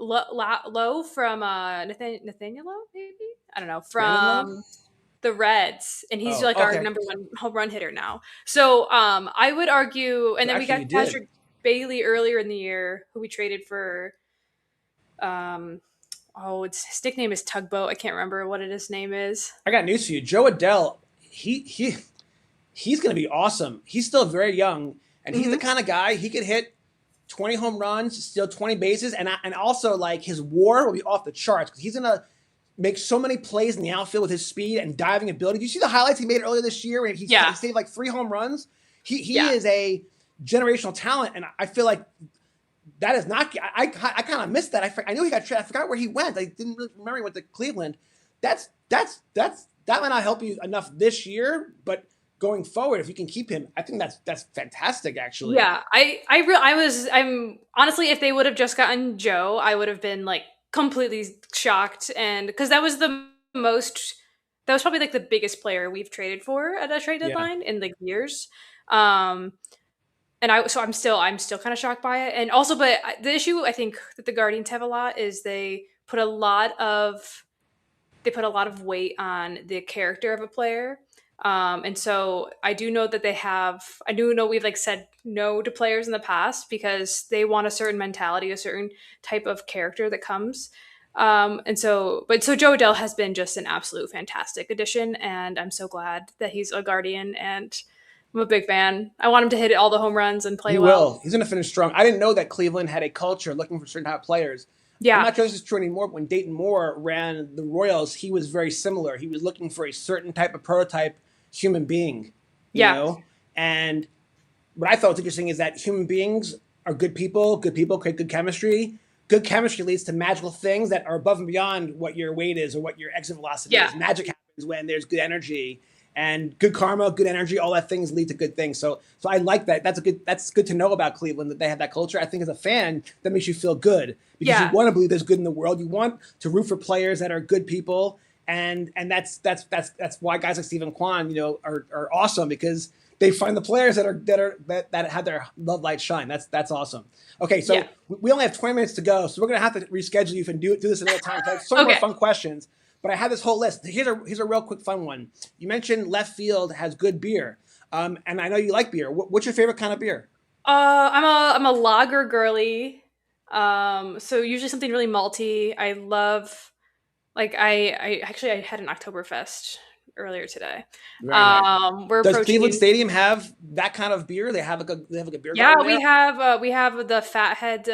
Lowe from Nathaniel Lowe, maybe? I don't know. From the Reds, and he's our number 1 home run hitter now. So I would argue, and then we got Patrick Bailey earlier in the year, who we traded for. His nickname is Tugboat. I can't remember what his name is. I got news for you. Joe Adell, he's going to be awesome. He's still very young, and he's the kind of guy, he could hit 20 home runs, steal 20 bases, and also like his WAR will be off the charts because he's going to make so many plays in the outfield with his speed and diving ability. Did you see the highlights he made earlier this year where he saved like 3 home runs? He is a generational talent, and I feel like that is not. I kind of missed that. I knew he got traded. I forgot where he went. I didn't really remember he went to Cleveland. That might not help you enough this year, but going forward, if you can keep him, I think that's fantastic. Actually, yeah. I'm honestly, if they would have just gotten Joe, I would have been like completely shocked, and because that was probably like the biggest player we've traded for at a trade deadline in like years. And I'm still kind of shocked by it. And also, but the issue I think that the Guardians have a lot is they put a lot of weight on the character of a player. And so I do know that we've like said no to players in the past because they want a certain mentality, a certain type of character that comes. So Joe Adell has been just an absolute fantastic addition, and I'm so glad that he's a Guardian, and I'm a big fan. I want him to hit all the home runs and play well. He will. He's going to finish strong. I didn't know that Cleveland had a culture looking for certain type of players. Yeah. I'm not sure this is true anymore, but when Dayton Moore ran the Royals, he was very similar. He was looking for a certain type of prototype human being, you know? And what I thought was interesting is that human beings are good people create good chemistry. Good chemistry leads to magical things that are above and beyond what your weight is or what your exit velocity is. Magic happens when there's good energy. And good karma, good energy, all that things lead to good things. So I like that. That's good to know about Cleveland, that they have that culture. I think as a fan, that makes you feel good because you want to believe there's good in the world. You want to root for players that are good people, and that's why guys like Stephen Kwan, are awesome because they find the players that have their love light shine. That's awesome. Okay, so we only have 20 minutes to go, so we're gonna have to reschedule you and do this another time. I have so many more fun questions. But I have this whole list. Here's a real quick fun one. You mentioned left field has good beer, and I know you like beer. What's your favorite kind of beer? I'm a lager girly. So usually something really malty. I love like I had an Oktoberfest earlier today. Very nice. We're Does Cleveland approaching. Stadium have that kind of beer? They have like a beer Yeah, garden there. we have the Fathead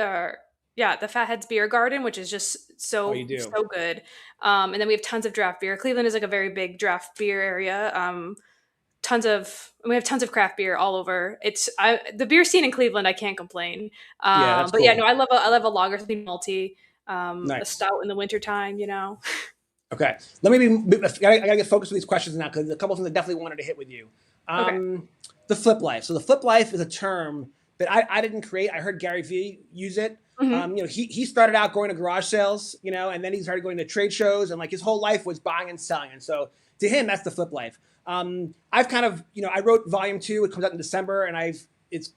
yeah, the Fatheads Beer Garden, which is just Oh, you so do. so good. And then we have tons of draft beer. Cleveland is like a very big draft beer area. We have tons of craft beer all over. The beer scene in Cleveland. I can't complain. Yeah, that's But yeah, no, cool. I love a lager, something malty, a Nice. stout in the wintertime, you know. Okay, let me I gotta get focused with these questions now because a couple of things I definitely wanted to hit with you. Okay. The flip life. So the flip life is a term that I didn't create. I heard Gary Vee use it. Hmm. He started out going to garage sales, and then he started going to trade shows, and like his whole life was buying and selling. And so to him, that's the flip life. I've kind of, I wrote volume two. It comes out in December, and it's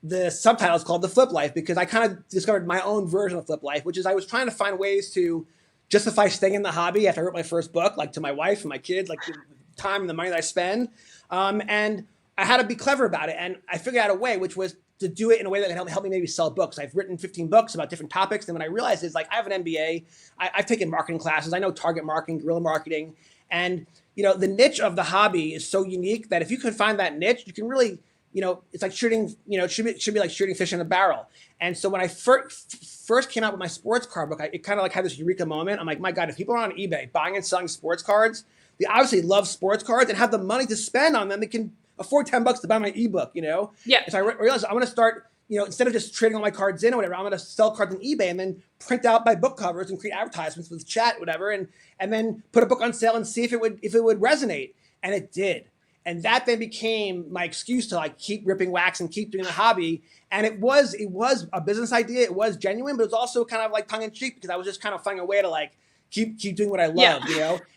the subtitle is called The Flip Life because I kind of discovered my own version of flip life, which is I was trying to find ways to justify staying in the hobby after I wrote my first book, like to my wife and my kids, like the time and the money that I spend. And I had to be clever about it. And I figured out a way, which was to do it in a way that can help me maybe sell books. I've written 15 books about different topics. And when I realized is like I have an MBA, I've taken marketing classes. I know target marketing, guerrilla marketing. And, the niche of the hobby is so unique that if you can find that niche, you can really, it's like shooting, it should be like shooting fish in a barrel. And so when I first came out with my sports card book, it kind of like had this eureka moment. I'm like, my God, if people are on eBay buying and selling sports cards, they obviously love sports cards and have the money to spend on them. They can afford $10 to buy my ebook. Yeah. And so I realized I'm going to start, instead of just trading all my cards in or whatever, I'm going to sell cards on eBay and then print out my book covers and create advertisements with chat, whatever, and then put a book on sale and see if it would resonate. And it did. And that then became my excuse to like keep ripping wax and keep doing the hobby. And it was a business idea. It was genuine, but it was also kind of like tongue in cheek because I was just kind of finding a way to like keep doing what I Yeah.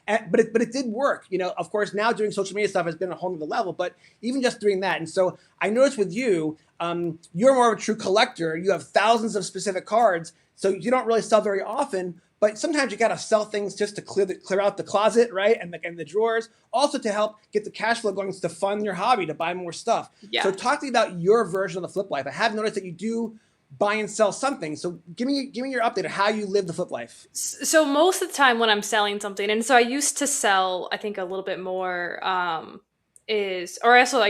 love. But it did work. Of course, now doing social media stuff has been a whole other level. But even just doing that, and so I noticed with you, you're more of a true collector. You have thousands of specific cards, so you don't really sell very often. But sometimes you got to sell things just to clear out the closet, right, and the drawers. Also to help get the cash flow going to fund your hobby to buy more stuff. Yeah. So talk to me about your version of the flip life. I have noticed that you do buy and sell something. So give me your update of how you live the flip life. So most of the time when I'm selling something, and so I used to sell, I think a little bit more, I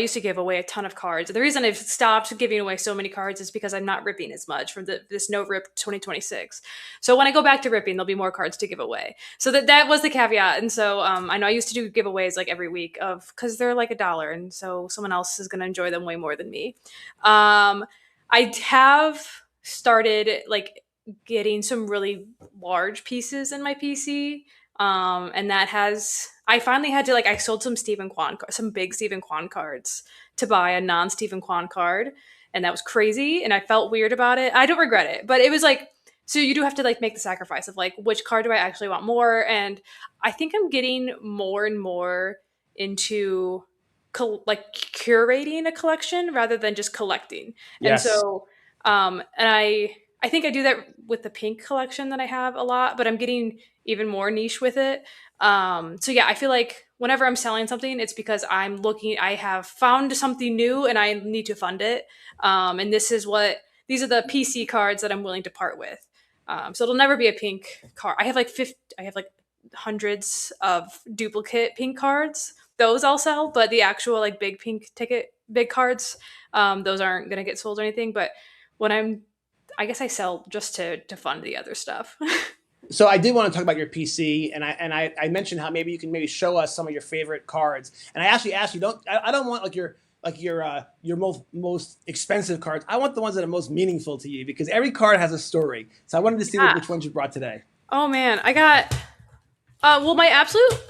used to give away a ton of cards. The reason I've stopped giving away so many cards is because I'm not ripping as much from this no rip 2026. So when I go back to ripping, there'll be more cards to give away. So that was the caveat. And so I know I used to do giveaways like every week because they're like $1, and so someone else is going to enjoy them way more than me. I have started like getting some really large pieces in my PC. And that has I finally had to I sold some big Stephen Kwan cards to buy a non Stephen Kwan card, and that was crazy, and I felt weird about it. I don't regret it, but it was like so you do have to make the sacrifice of which card do I actually want more, and I think I'm getting more and more into curating a collection rather than just collecting. And Yes. so and I think I do that with the pink collection that I have a lot, but I'm getting even more niche with it. So yeah, I feel like whenever I'm selling something, it's because I have found something new and I need to fund it. And these are the PC cards that I'm willing to part with. So it'll never be a pink card. I have hundreds of duplicate pink cards. Those I'll sell, but the actual big pink ticket, big cards, those aren't gonna get sold or anything. But when I guess I sell just to fund the other stuff. So I did want to talk about your PC, and I mentioned how maybe you can maybe show us some of your favorite cards. And I actually asked you, I don't want your most expensive cards. I want the ones that are most meaningful to you because every card has a story. So I wanted to see Yeah. which ones you brought today. Oh man, I got my absolute.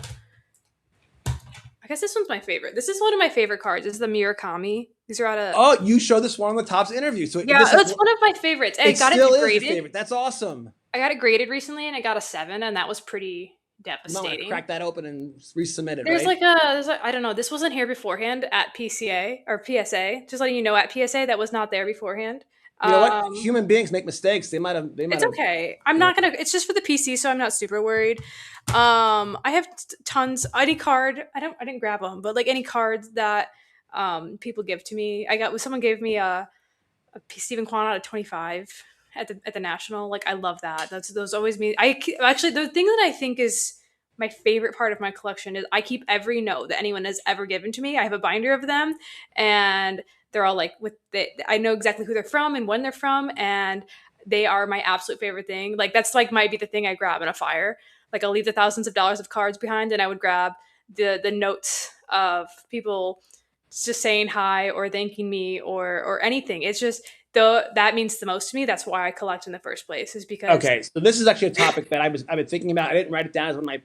I guess this one's my favorite. This is one of my favorite cards. This is the Murakami. These are out of Oh, you showed this one on the Topps interview. So yeah. That's one of my favorites. And I it got still it is your graded. favorite. That's awesome. I got it graded recently, and I got a 7, and that was pretty I'm gonna devastating. crack that open and resubmit it, There's right? I don't know. This wasn't here beforehand at PCA or PSA. Just letting you know, at PSA that was not there beforehand. You know what? Um, Human beings make mistakes. They might have. it's okay. I'm not gonna. It's just for the PC, so I'm not super worried. I have tons. Any card. I didn't grab them, but any cards that people give to me. Someone gave me Stephen Kwan out of 25 at the national. Like I love that. Those always mean actually the thing that I think is my favorite part of my collection is I keep every note that anyone has ever given to me. I have a binder of them, and they're all like I know exactly who they're from and when they're from, and they are my absolute favorite thing. Like that's like might be the thing I grab in a fire. Like I'll leave the thousands of dollars of cards behind, and I would grab the notes of people just saying hi or thanking me or anything. It's just that means the most to me. That's why I collect in the first place, is because Okay, so this is actually a topic that I've been thinking about. I didn't write it down as one of my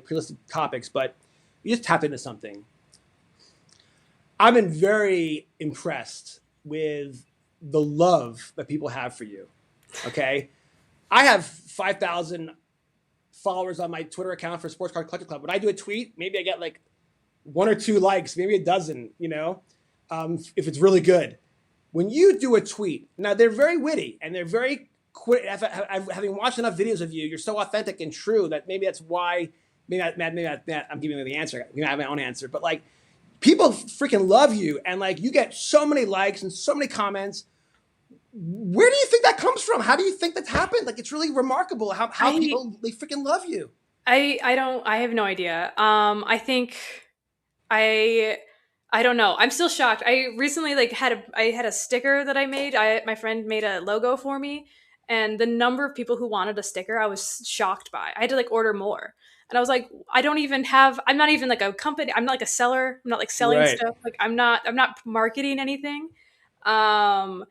pre-listed topics, but you just tapped into something. I've been very impressed with the love that people have for you. Okay, I have 5,000 followers on my Twitter account for Sports Card Collector Club. When I do a tweet, maybe I get like 1 or 2 likes, maybe a dozen. If it's really good. When you do a tweet, now they're very witty and they're very quick. Having watched enough videos of you, you're so authentic and true that maybe that's why. Maybe I'm giving you the answer. I have my own answer, but like people freaking love you, and like you get so many likes and so many comments. Where do you think that comes from? How do you think that's happened? Like it's really remarkable how people they freaking love you. I have no idea. I think I don't know. I'm still shocked. I recently I had a sticker that I made. My friend made a logo for me, and the number of people who wanted a sticker, I was shocked by. I had to like order more. And I was like, I'm not even like a company. I'm not like a seller. I'm not like selling stuff. Like I'm not marketing anything. I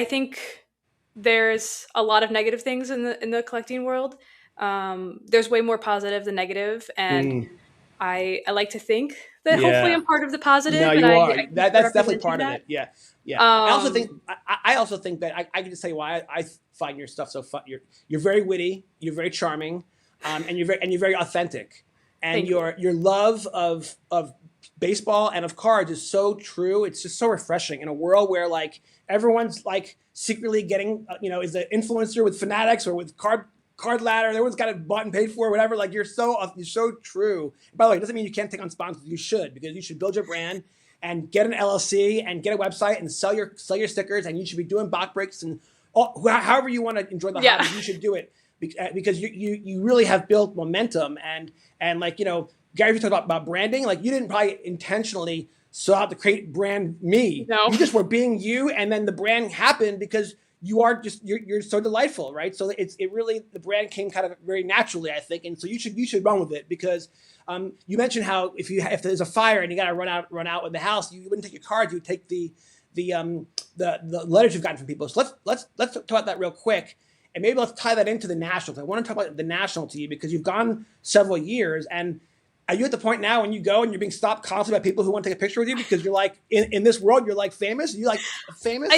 think there's a lot of negative things in the collecting world. There's way more positive than negative, and I like to think that hopefully I'm part of the positive. No, you are. That's definitely part of it. Yeah. I also think that I can just tell you why I find your stuff so fun. You're very witty. You're very charming, and you're very authentic. And your love of baseball and of cards is so true. It's just so refreshing in a world where like everyone's like secretly getting is an influencer with Fanatics or with Card Ladder. Everyone's got it bought and paid for, whatever. Like you're so true. By the way, it doesn't mean you can't take on sponsors. You should, because you should build your brand and get an LLC and get a website and sell your stickers. And you should be doing box breaks and however you want to enjoy the hobby. You should do it because you really have built momentum and like Gary, you talked about branding. Like you didn't probably intentionally set out to create brand me. No. You just were being you, and then the brand happened because you're so delightful, right? So it really the brand came kind of very naturally, I think, and so you should run with it because you mentioned how if there's a fire and you got to run out with the house, you wouldn't take your cards, you would take the letters you've gotten from people. So let's talk about that real quick, and maybe let's tie that into the Nationals. I want to talk about the National to you because you've gone several years, and are you at the point now when you go and you're being stopped constantly by people who want to take a picture with you because you're like in this world you're like famous? Are you like famous?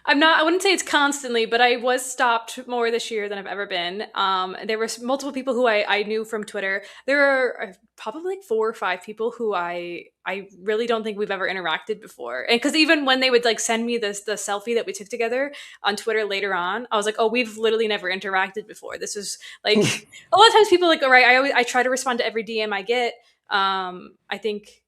I'm not. I wouldn't say it's constantly, but I was stopped more this year than I've ever been. There were multiple people who I knew from Twitter. There are probably like 4 or 5 people who I really don't think we've ever interacted before. And because even when they would like send me the selfie that we took together on Twitter later on, I was like, oh, we've literally never interacted before. This is like a lot of times people are like, all right, I try to respond to every DM I get. I think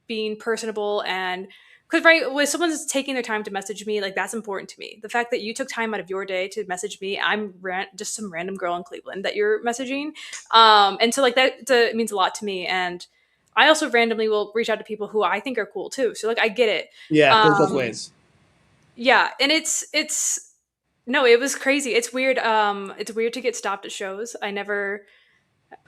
being personable and because when someone's taking their time to message me, like that's important to me. The fact that you took time out of your day to message me, I'm just some random girl in Cleveland that you're messaging, and so like that means a lot to me. And I also randomly will reach out to people who I think are cool too. So like I get it. Yeah, goes both ways. Yeah, and it was crazy. It's weird. It's weird to get stopped at shows.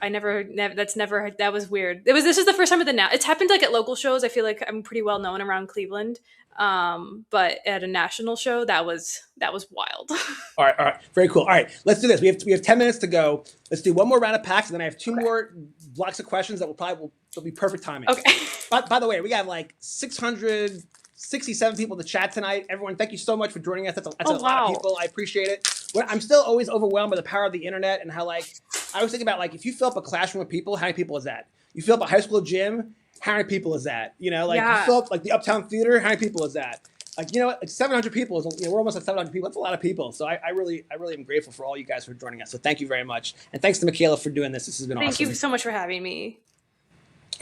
That was weird. This is the first time at it's happened like at local shows. I feel like I'm pretty well known around Cleveland. But at a national show, that was wild. All right. Very cool. All right, let's do this. We have 10 minutes to go. Let's do one more round of packs, and then I have 2 more blocks of questions that will be perfect timing. Okay. By the way, we got like 667 people in the chat tonight. Everyone, thank you so much for joining us. That's a lot of people. I appreciate it. I'm still always overwhelmed by the power of the internet and how like I was thinking about like if you fill up a classroom with people, how many people is that? You fill up a high school gym, how many people is that? You fill up like the Uptown Theater, how many people is that? Like like 700 people is we're almost at 700 people. That's a lot of people. So I really am grateful for all you guys for joining us. So thank you very much, and thanks to Michaela for doing this. This has been awesome. Thank you so much for having me.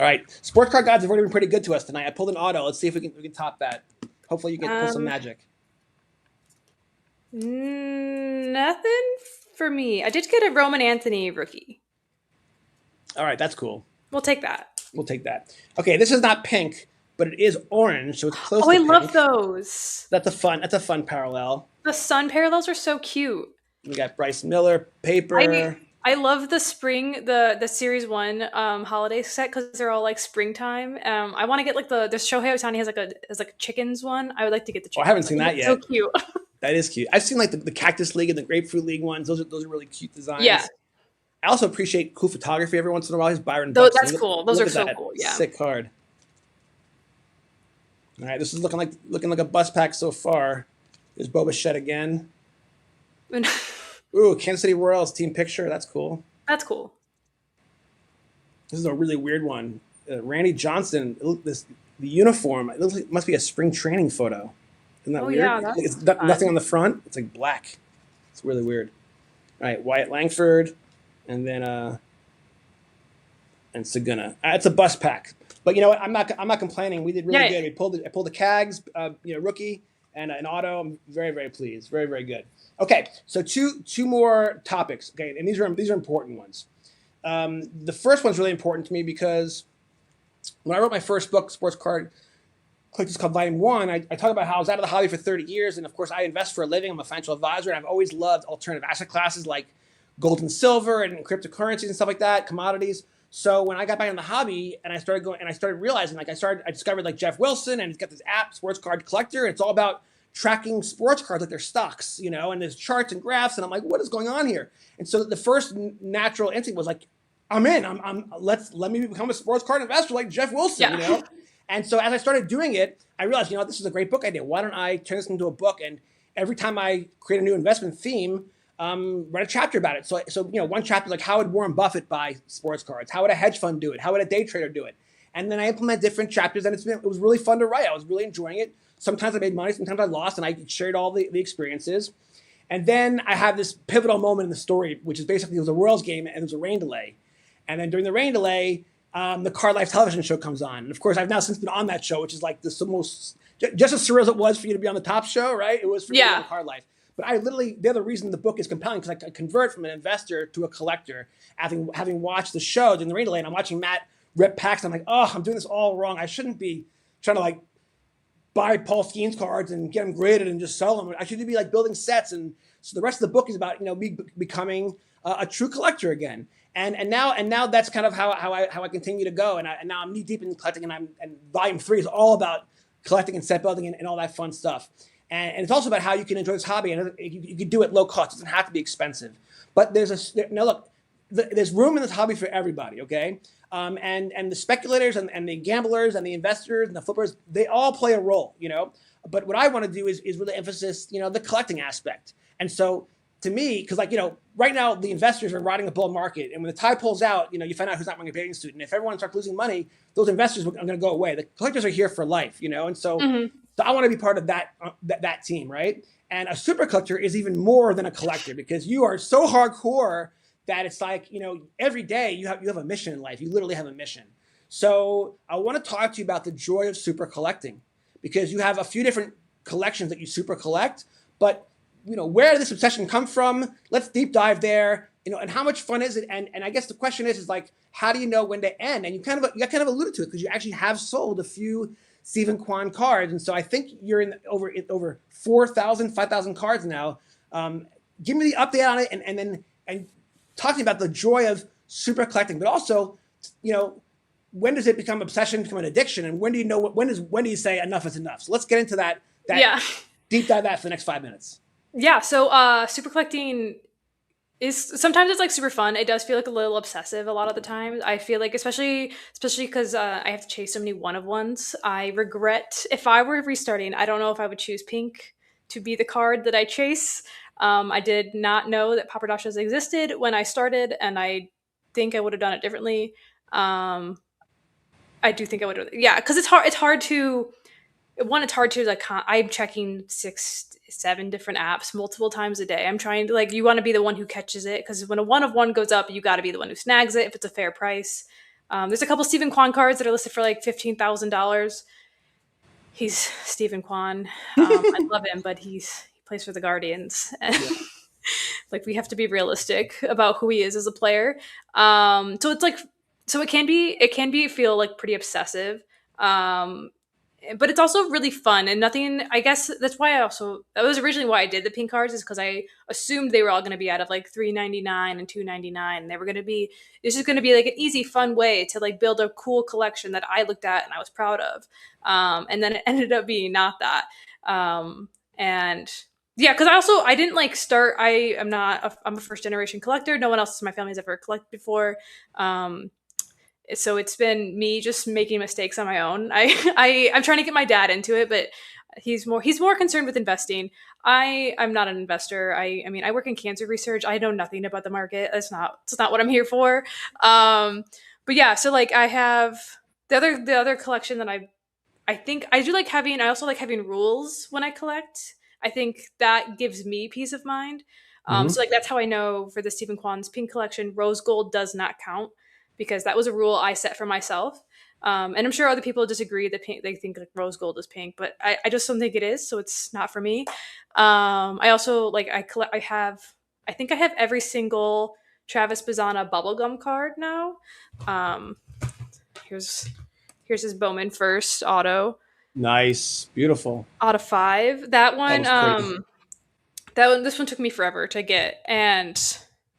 All right, sports card gods have already been pretty good to us tonight. I pulled an auto. Let's see if we can top that. Hopefully, you can pull some Um, magic. Nothing for me. I did get a Roman Anthony rookie. All right, that's cool. We'll take that. We'll take that. Okay, this is not pink, but it is orange, so it's close Oh, to I pink. love those. That's a fun parallel. The sun parallels are so cute. We got Bryce Miller paper. I love the spring, the series 1 holiday set because they're all like springtime. I want to get like the Shohei Ohtani has like a chickens one. I would like to get the Oh, I chickens. haven't seen that It's yet. So cute. That is cute. I've seen like the Cactus League and the Grapefruit League ones. Those are really cute designs. Yeah. I also appreciate cool photography every once in a while. He's Byron Though Buxton. that's cool. Those Look are at so that. cool. Yeah. Sick card. All right, this is looking like a bus pack so far. There's Boba Fett again. Ooh, Kansas City Royals team picture. That's cool. That's cool. This is a really weird one. Randy Johnson. The uniform. It looks like it must be a spring training photo. Isn't that Oh, weird? yeah, that's It's fun. nothing on the front. It's like black. It's really weird. All right, Wyatt Langford, and then and Saguna. It's a bus pack. But you know what? I'm not complaining. We did really Yeah. good. I pulled the Cags, rookie, and an auto. I'm very, very pleased. Very, very good. Okay, so two more topics. Okay, and these are important ones. The first one's really important to me because when I wrote my first book, Sports Card Collectors Club Volume 1, I talk about how I was out of the hobby for 30 years, and of course I invest for a living. I'm a financial advisor, and I've always loved alternative asset classes like gold and silver and cryptocurrencies and stuff like that, commodities. So when I got back in the hobby and I started realizing, I discovered like Jeff Wilson, and he's got this app, Sports Card Collector, and it's all about tracking sports cards like they're stocks, and there's charts and graphs, and I'm like, what is going on here? And so the first natural instinct was like, I'm in. Let me become a sports card investor like Jeff Wilson, Yeah. And so as I started doing it, I realized, this is a great book idea. Why don't I turn this into a book? And every time I create a new investment theme, write a chapter about it. So one chapter like how would Warren Buffett buy sports cards? How would a hedge fund do it? How would a day trader do it? And then I implement different chapters, and it was really fun to write. I was really enjoying it. Sometimes I made money, sometimes I lost, and I shared all the experiences. And then I have this pivotal moment in the story, which is basically it was a Royals game and there was a rain delay. And then during the rain delay, the Card Life television show comes on. And of course, I've now since been on that show, which is like the most, just as surreal as it was for you to be on the top show, right? It was for me to be on Card Life. But the other reason the book is compelling because I convert from an investor to a collector, having watched the show during the rain delay, and I'm watching Matt rip packs. And I'm like, oh, I'm doing this all wrong. I shouldn't be trying to buy Paul Skeens cards and get them graded and just sell them. I should be building sets. And so the rest of the book is about me becoming a true collector again. And now that's kind of how I continue to go. And now I'm knee deep in collecting, and volume 3 is all about collecting and set building and all that fun stuff. And it's also about how you can enjoy this hobby, and you can do it low cost. It doesn't have to be expensive. But there's room in this hobby for everybody. Okay. And the speculators and the gamblers and the investors and the flippers, they all play a role, But what I want to do is really emphasize, the collecting aspect. And so to me, because right now the investors are riding the bull market, and when the tide pulls out, you find out who's not wearing a bathing suit. And if everyone starts losing money, those investors are going to go away. The collectors are here for life, And so, so I want to be part of that team, right? And a super collector is even more than a collector because you are so hardcore that it's like, every day you have a mission in life. You literally have a mission. So I want to talk to you about the joy of super collecting because you have a few different collections that you super collect, but where did this obsession come from? Let's deep dive there, and how much fun is it? And I guess the question is how do you know when to end? And you kind of alluded to it because you actually have sold a few Stephen Kwan cards. And so I think you're in over 4,000, 5,000 cards now. Give me the update on it and talk to me about the joy of super collecting, but also, when does it become obsession, become an addiction? And when do you know when do you say enough is enough? So let's get into that deep dive that for the next 5 minutes. Yeah, so super collecting is sometimes it's super fun. It does feel a little obsessive a lot of the time. I feel especially because I have to chase so many one-of-ones. I regret if I were restarting, I don't know if I would choose pink to be the card that I chase. I did not know that Papardashas existed when I started, and I think I would have done it differently. I do think I would have, because it's hard to I'm checking 6-7 different apps multiple times a day. I'm trying to you want to be the one who catches it because when a one-of-one goes up, you got to be the one who snags it if it's a fair price. There's a couple Stephen Kwan cards that are listed for like $15,000. He's Stephen Kwan. I love him, but he plays for the Guardians. Yeah. Like, we have to be realistic about who he is as a player. So it's like, so it can be feel like pretty obsessive. But it's also really fun and nothing. I guess that's why that was originally why I did the pink cards, is because I assumed they were all going to be out of like $3.99 and $2.99, and they were going to be, this is going to be like an easy, fun way to like build a cool collection that I looked at and I was proud of. And then it ended up being not that. And yeah, because I didn't like start. I'm I'm a first generation collector. No one else in my family has ever collected before. So it's been me just making mistakes on my own. I'm trying to get my dad into it, but he's more concerned with investing. I'm not an investor. I mean, I work in cancer research. I know nothing about the market. It's not what I'm here for. But yeah, so like I have the other collection that I think I do like having. I also like having rules when I collect. I think that gives me peace of mind. So like that's how I know for the Stephen Kwan's pink collection, rose gold does not count, because that was a rule I set for myself. And I'm sure other people disagree that pink, they think like rose gold is pink, but I just don't think it is. So it's not for me. I also like, I think I have every single Travis Bazana bubblegum card now. Here's his Bowman first auto Nice. Beautiful. out of 5. That one, was this one took me forever to get.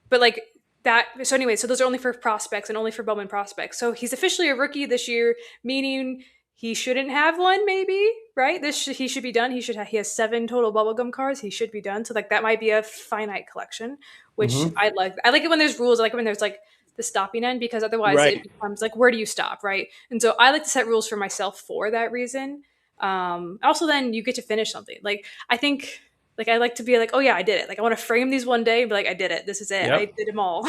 But like, that, so anyway, so those are only for prospects and only for Bowman prospects. So he's officially a rookie this year, meaning he shouldn't have one, maybe, right? He should be done. He has 7 total bubblegum cards. He should be done. So like that might be a finite collection, which I like. I like it when there's rules. I like it when there's like the stopping end, because otherwise it becomes like, where do you stop, right? And so I like to set rules for myself for that reason. Also, then you get to finish something. Like, I think, like, I like to be like, oh yeah, I did it. Like, I want to frame these one day and be like, I did it. This is it. Yep. I did them all.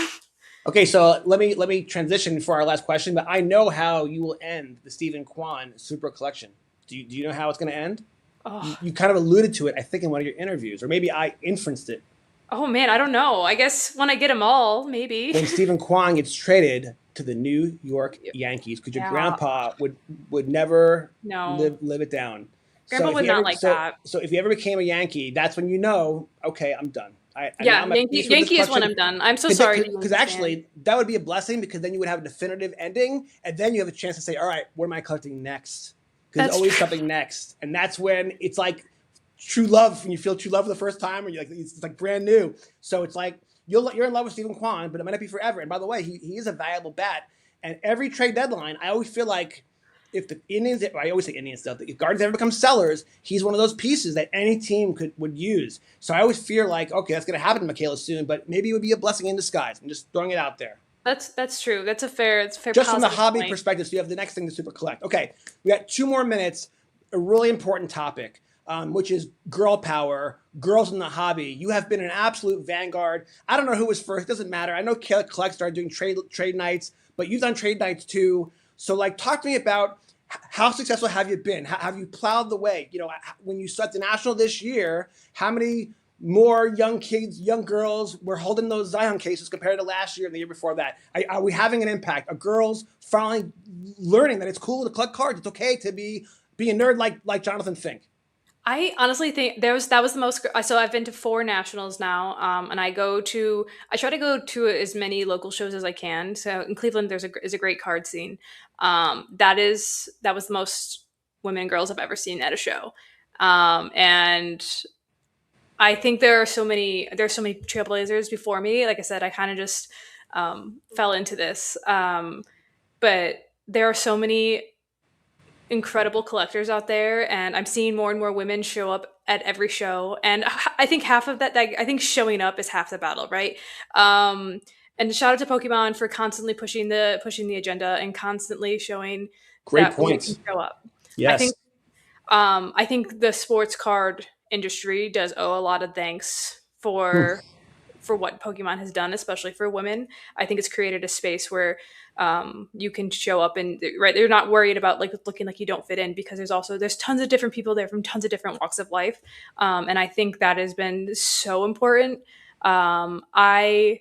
Okay, so let me transition for our last question. But I know how you will end the Stephen Kwan Super Collection. Do you know how it's going to end? Oh. You kind of alluded to it, I think, in one of your interviews, or maybe I inferenced it. Oh man, I don't know. I guess when I get them all, maybe. When Stephen Kwan gets traded to the New York Yankees, because your grandpa would never live it down. Grandpa would not like that. So if you ever became a Yankee, that's when you know, okay, I'm done. Yankee is when I'm done. I'm so sorry. Because actually, that would be a blessing, because then you would have a definitive ending, and then you have a chance to say, all right, what am I collecting next? Because there's always something next. And that's when it's like true love, when you feel true love for the first time, or you're like, it's like brand new. So it's like, you're in love with Stephen Kwan, but it might not be forever. And by the way, he is a valuable bat. And every trade deadline, I always feel like, if the Indians, I always say Indian stuff, if Guardians ever become sellers, he's one of those pieces that any team would use. So I always fear like, okay, that's going to happen to Michaela soon, but maybe it would be a blessing in disguise. I'm just throwing it out there. That's true. That's a fair. Just from the hobby perspective, so you have the next thing to super collect. Okay, we got 2 more minutes. A really important topic, which is girl power, girls in the hobby. You have been an absolute vanguard. I don't know who was first. It doesn't matter. I know Kayla Collect started doing trade nights, but you've done trade nights too. So like, talk to me about, how successful have you been? Have you plowed the way? You know, when you set the national this year, how many more young kids, young girls were holding those Zion cases compared to last year and the year before that? Are we having an impact? Are girls finally learning that it's cool to collect cards? It's okay to be a nerd like Jonathan Fink. I honestly think that was the most. So I've been to 4 nationals now, and I try to go to as many local shows as I can. So in Cleveland, is a great card scene. That was the most women and girls I've ever seen at a show, and I think there's so many trailblazers before me. Like I said, I kind of just fell into this, but there are so many incredible collectors out there, and I'm seeing more and more women show up at every show, and I think half of that, I think showing up is half the battle, right? And shout out to Pokemon for constantly pushing the agenda and constantly showing great points. Women can show up. Yes. I think the sports card industry does owe a lot of thanks for what Pokemon has done, especially for women. I think it's created a space where you can show up and they're not worried about like looking like you don't fit in, because there's tons of different people there from tons of different walks of life, and I think that has been so important. I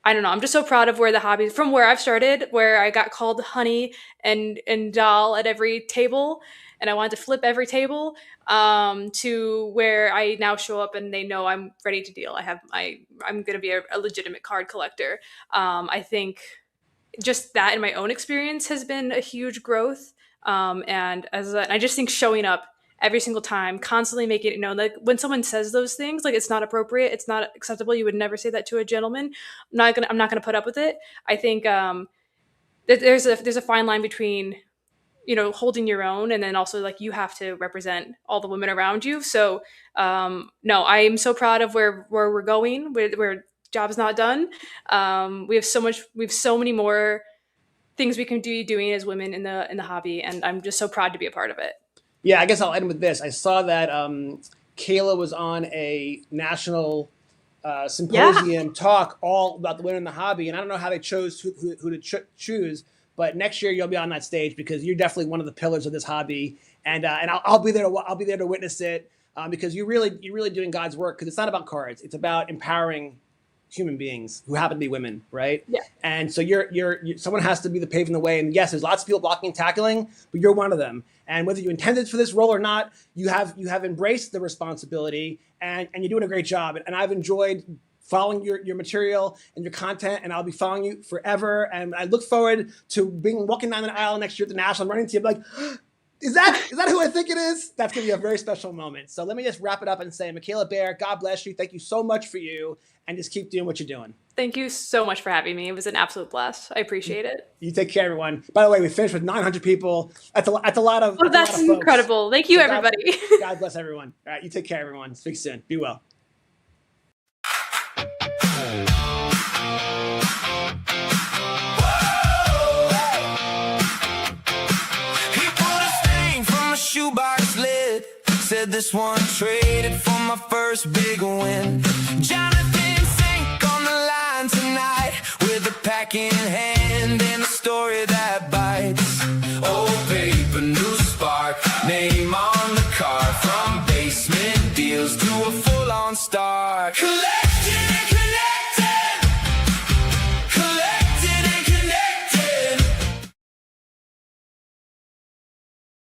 I don't know. I'm just so proud of where the hobby, from where I've started, where I got called honey and doll at every table, and I wanted to flip every table, to where I now show up and they know I'm ready to deal. I'm going to be a legitimate card collector. I think just that in my own experience has been a huge growth. I just think showing up every single time, constantly making it known, like when someone says those things, like it's not appropriate, it's not acceptable. You would never say that to a gentleman. I'm not gonna put up with it. I think that there's a fine line between, holding your own, and then also like you have to represent all the women around you. So no, I am so proud of where we're going. Where job's not done. We have so many more things we can be doing as women in the hobby, and I'm just so proud to be a part of it. Yeah, I guess I'll end with this. I saw that Kayla was on a national symposium talk all about the women in the hobby, and I don't know how they chose who to choose, but next year you'll be on that stage because you're definitely one of the pillars of this hobby, and I'll be there. I'll be there to witness it because you're really doing God's work, because it's not about cards. It's about empowering human beings who happen to be women, right? Yeah. And so you're someone has to be the paving the way. And yes, there's lots of people blocking and tackling, but you're one of them. And whether you intended for this role or not, you have embraced the responsibility, and you're doing a great job. And I've enjoyed following your material and your content, and I'll be following you forever. And I look forward to walking down the aisle next year at the National and running to you like, is that who I think it is? That's going to be a very special moment. So let me just wrap it up and say, Michaela Baer, God bless you. Thank you so much for you, and just keep doing what you're doing. Thank you so much for having me. It was an absolute blast. I appreciate it. You take care, everyone. By the way, we finished with 900 people. That's a lot of. Oh, that's incredible. Thank you, everybody. God bless everyone. All right, you take care, everyone. Speak soon. Be well. Shoebox lid, said this one traded for my first big win. Jonathan sank on the line tonight with a pack in hand and a story that bites. Old paper, new spark, name on the card, from basement deals to a full-on star.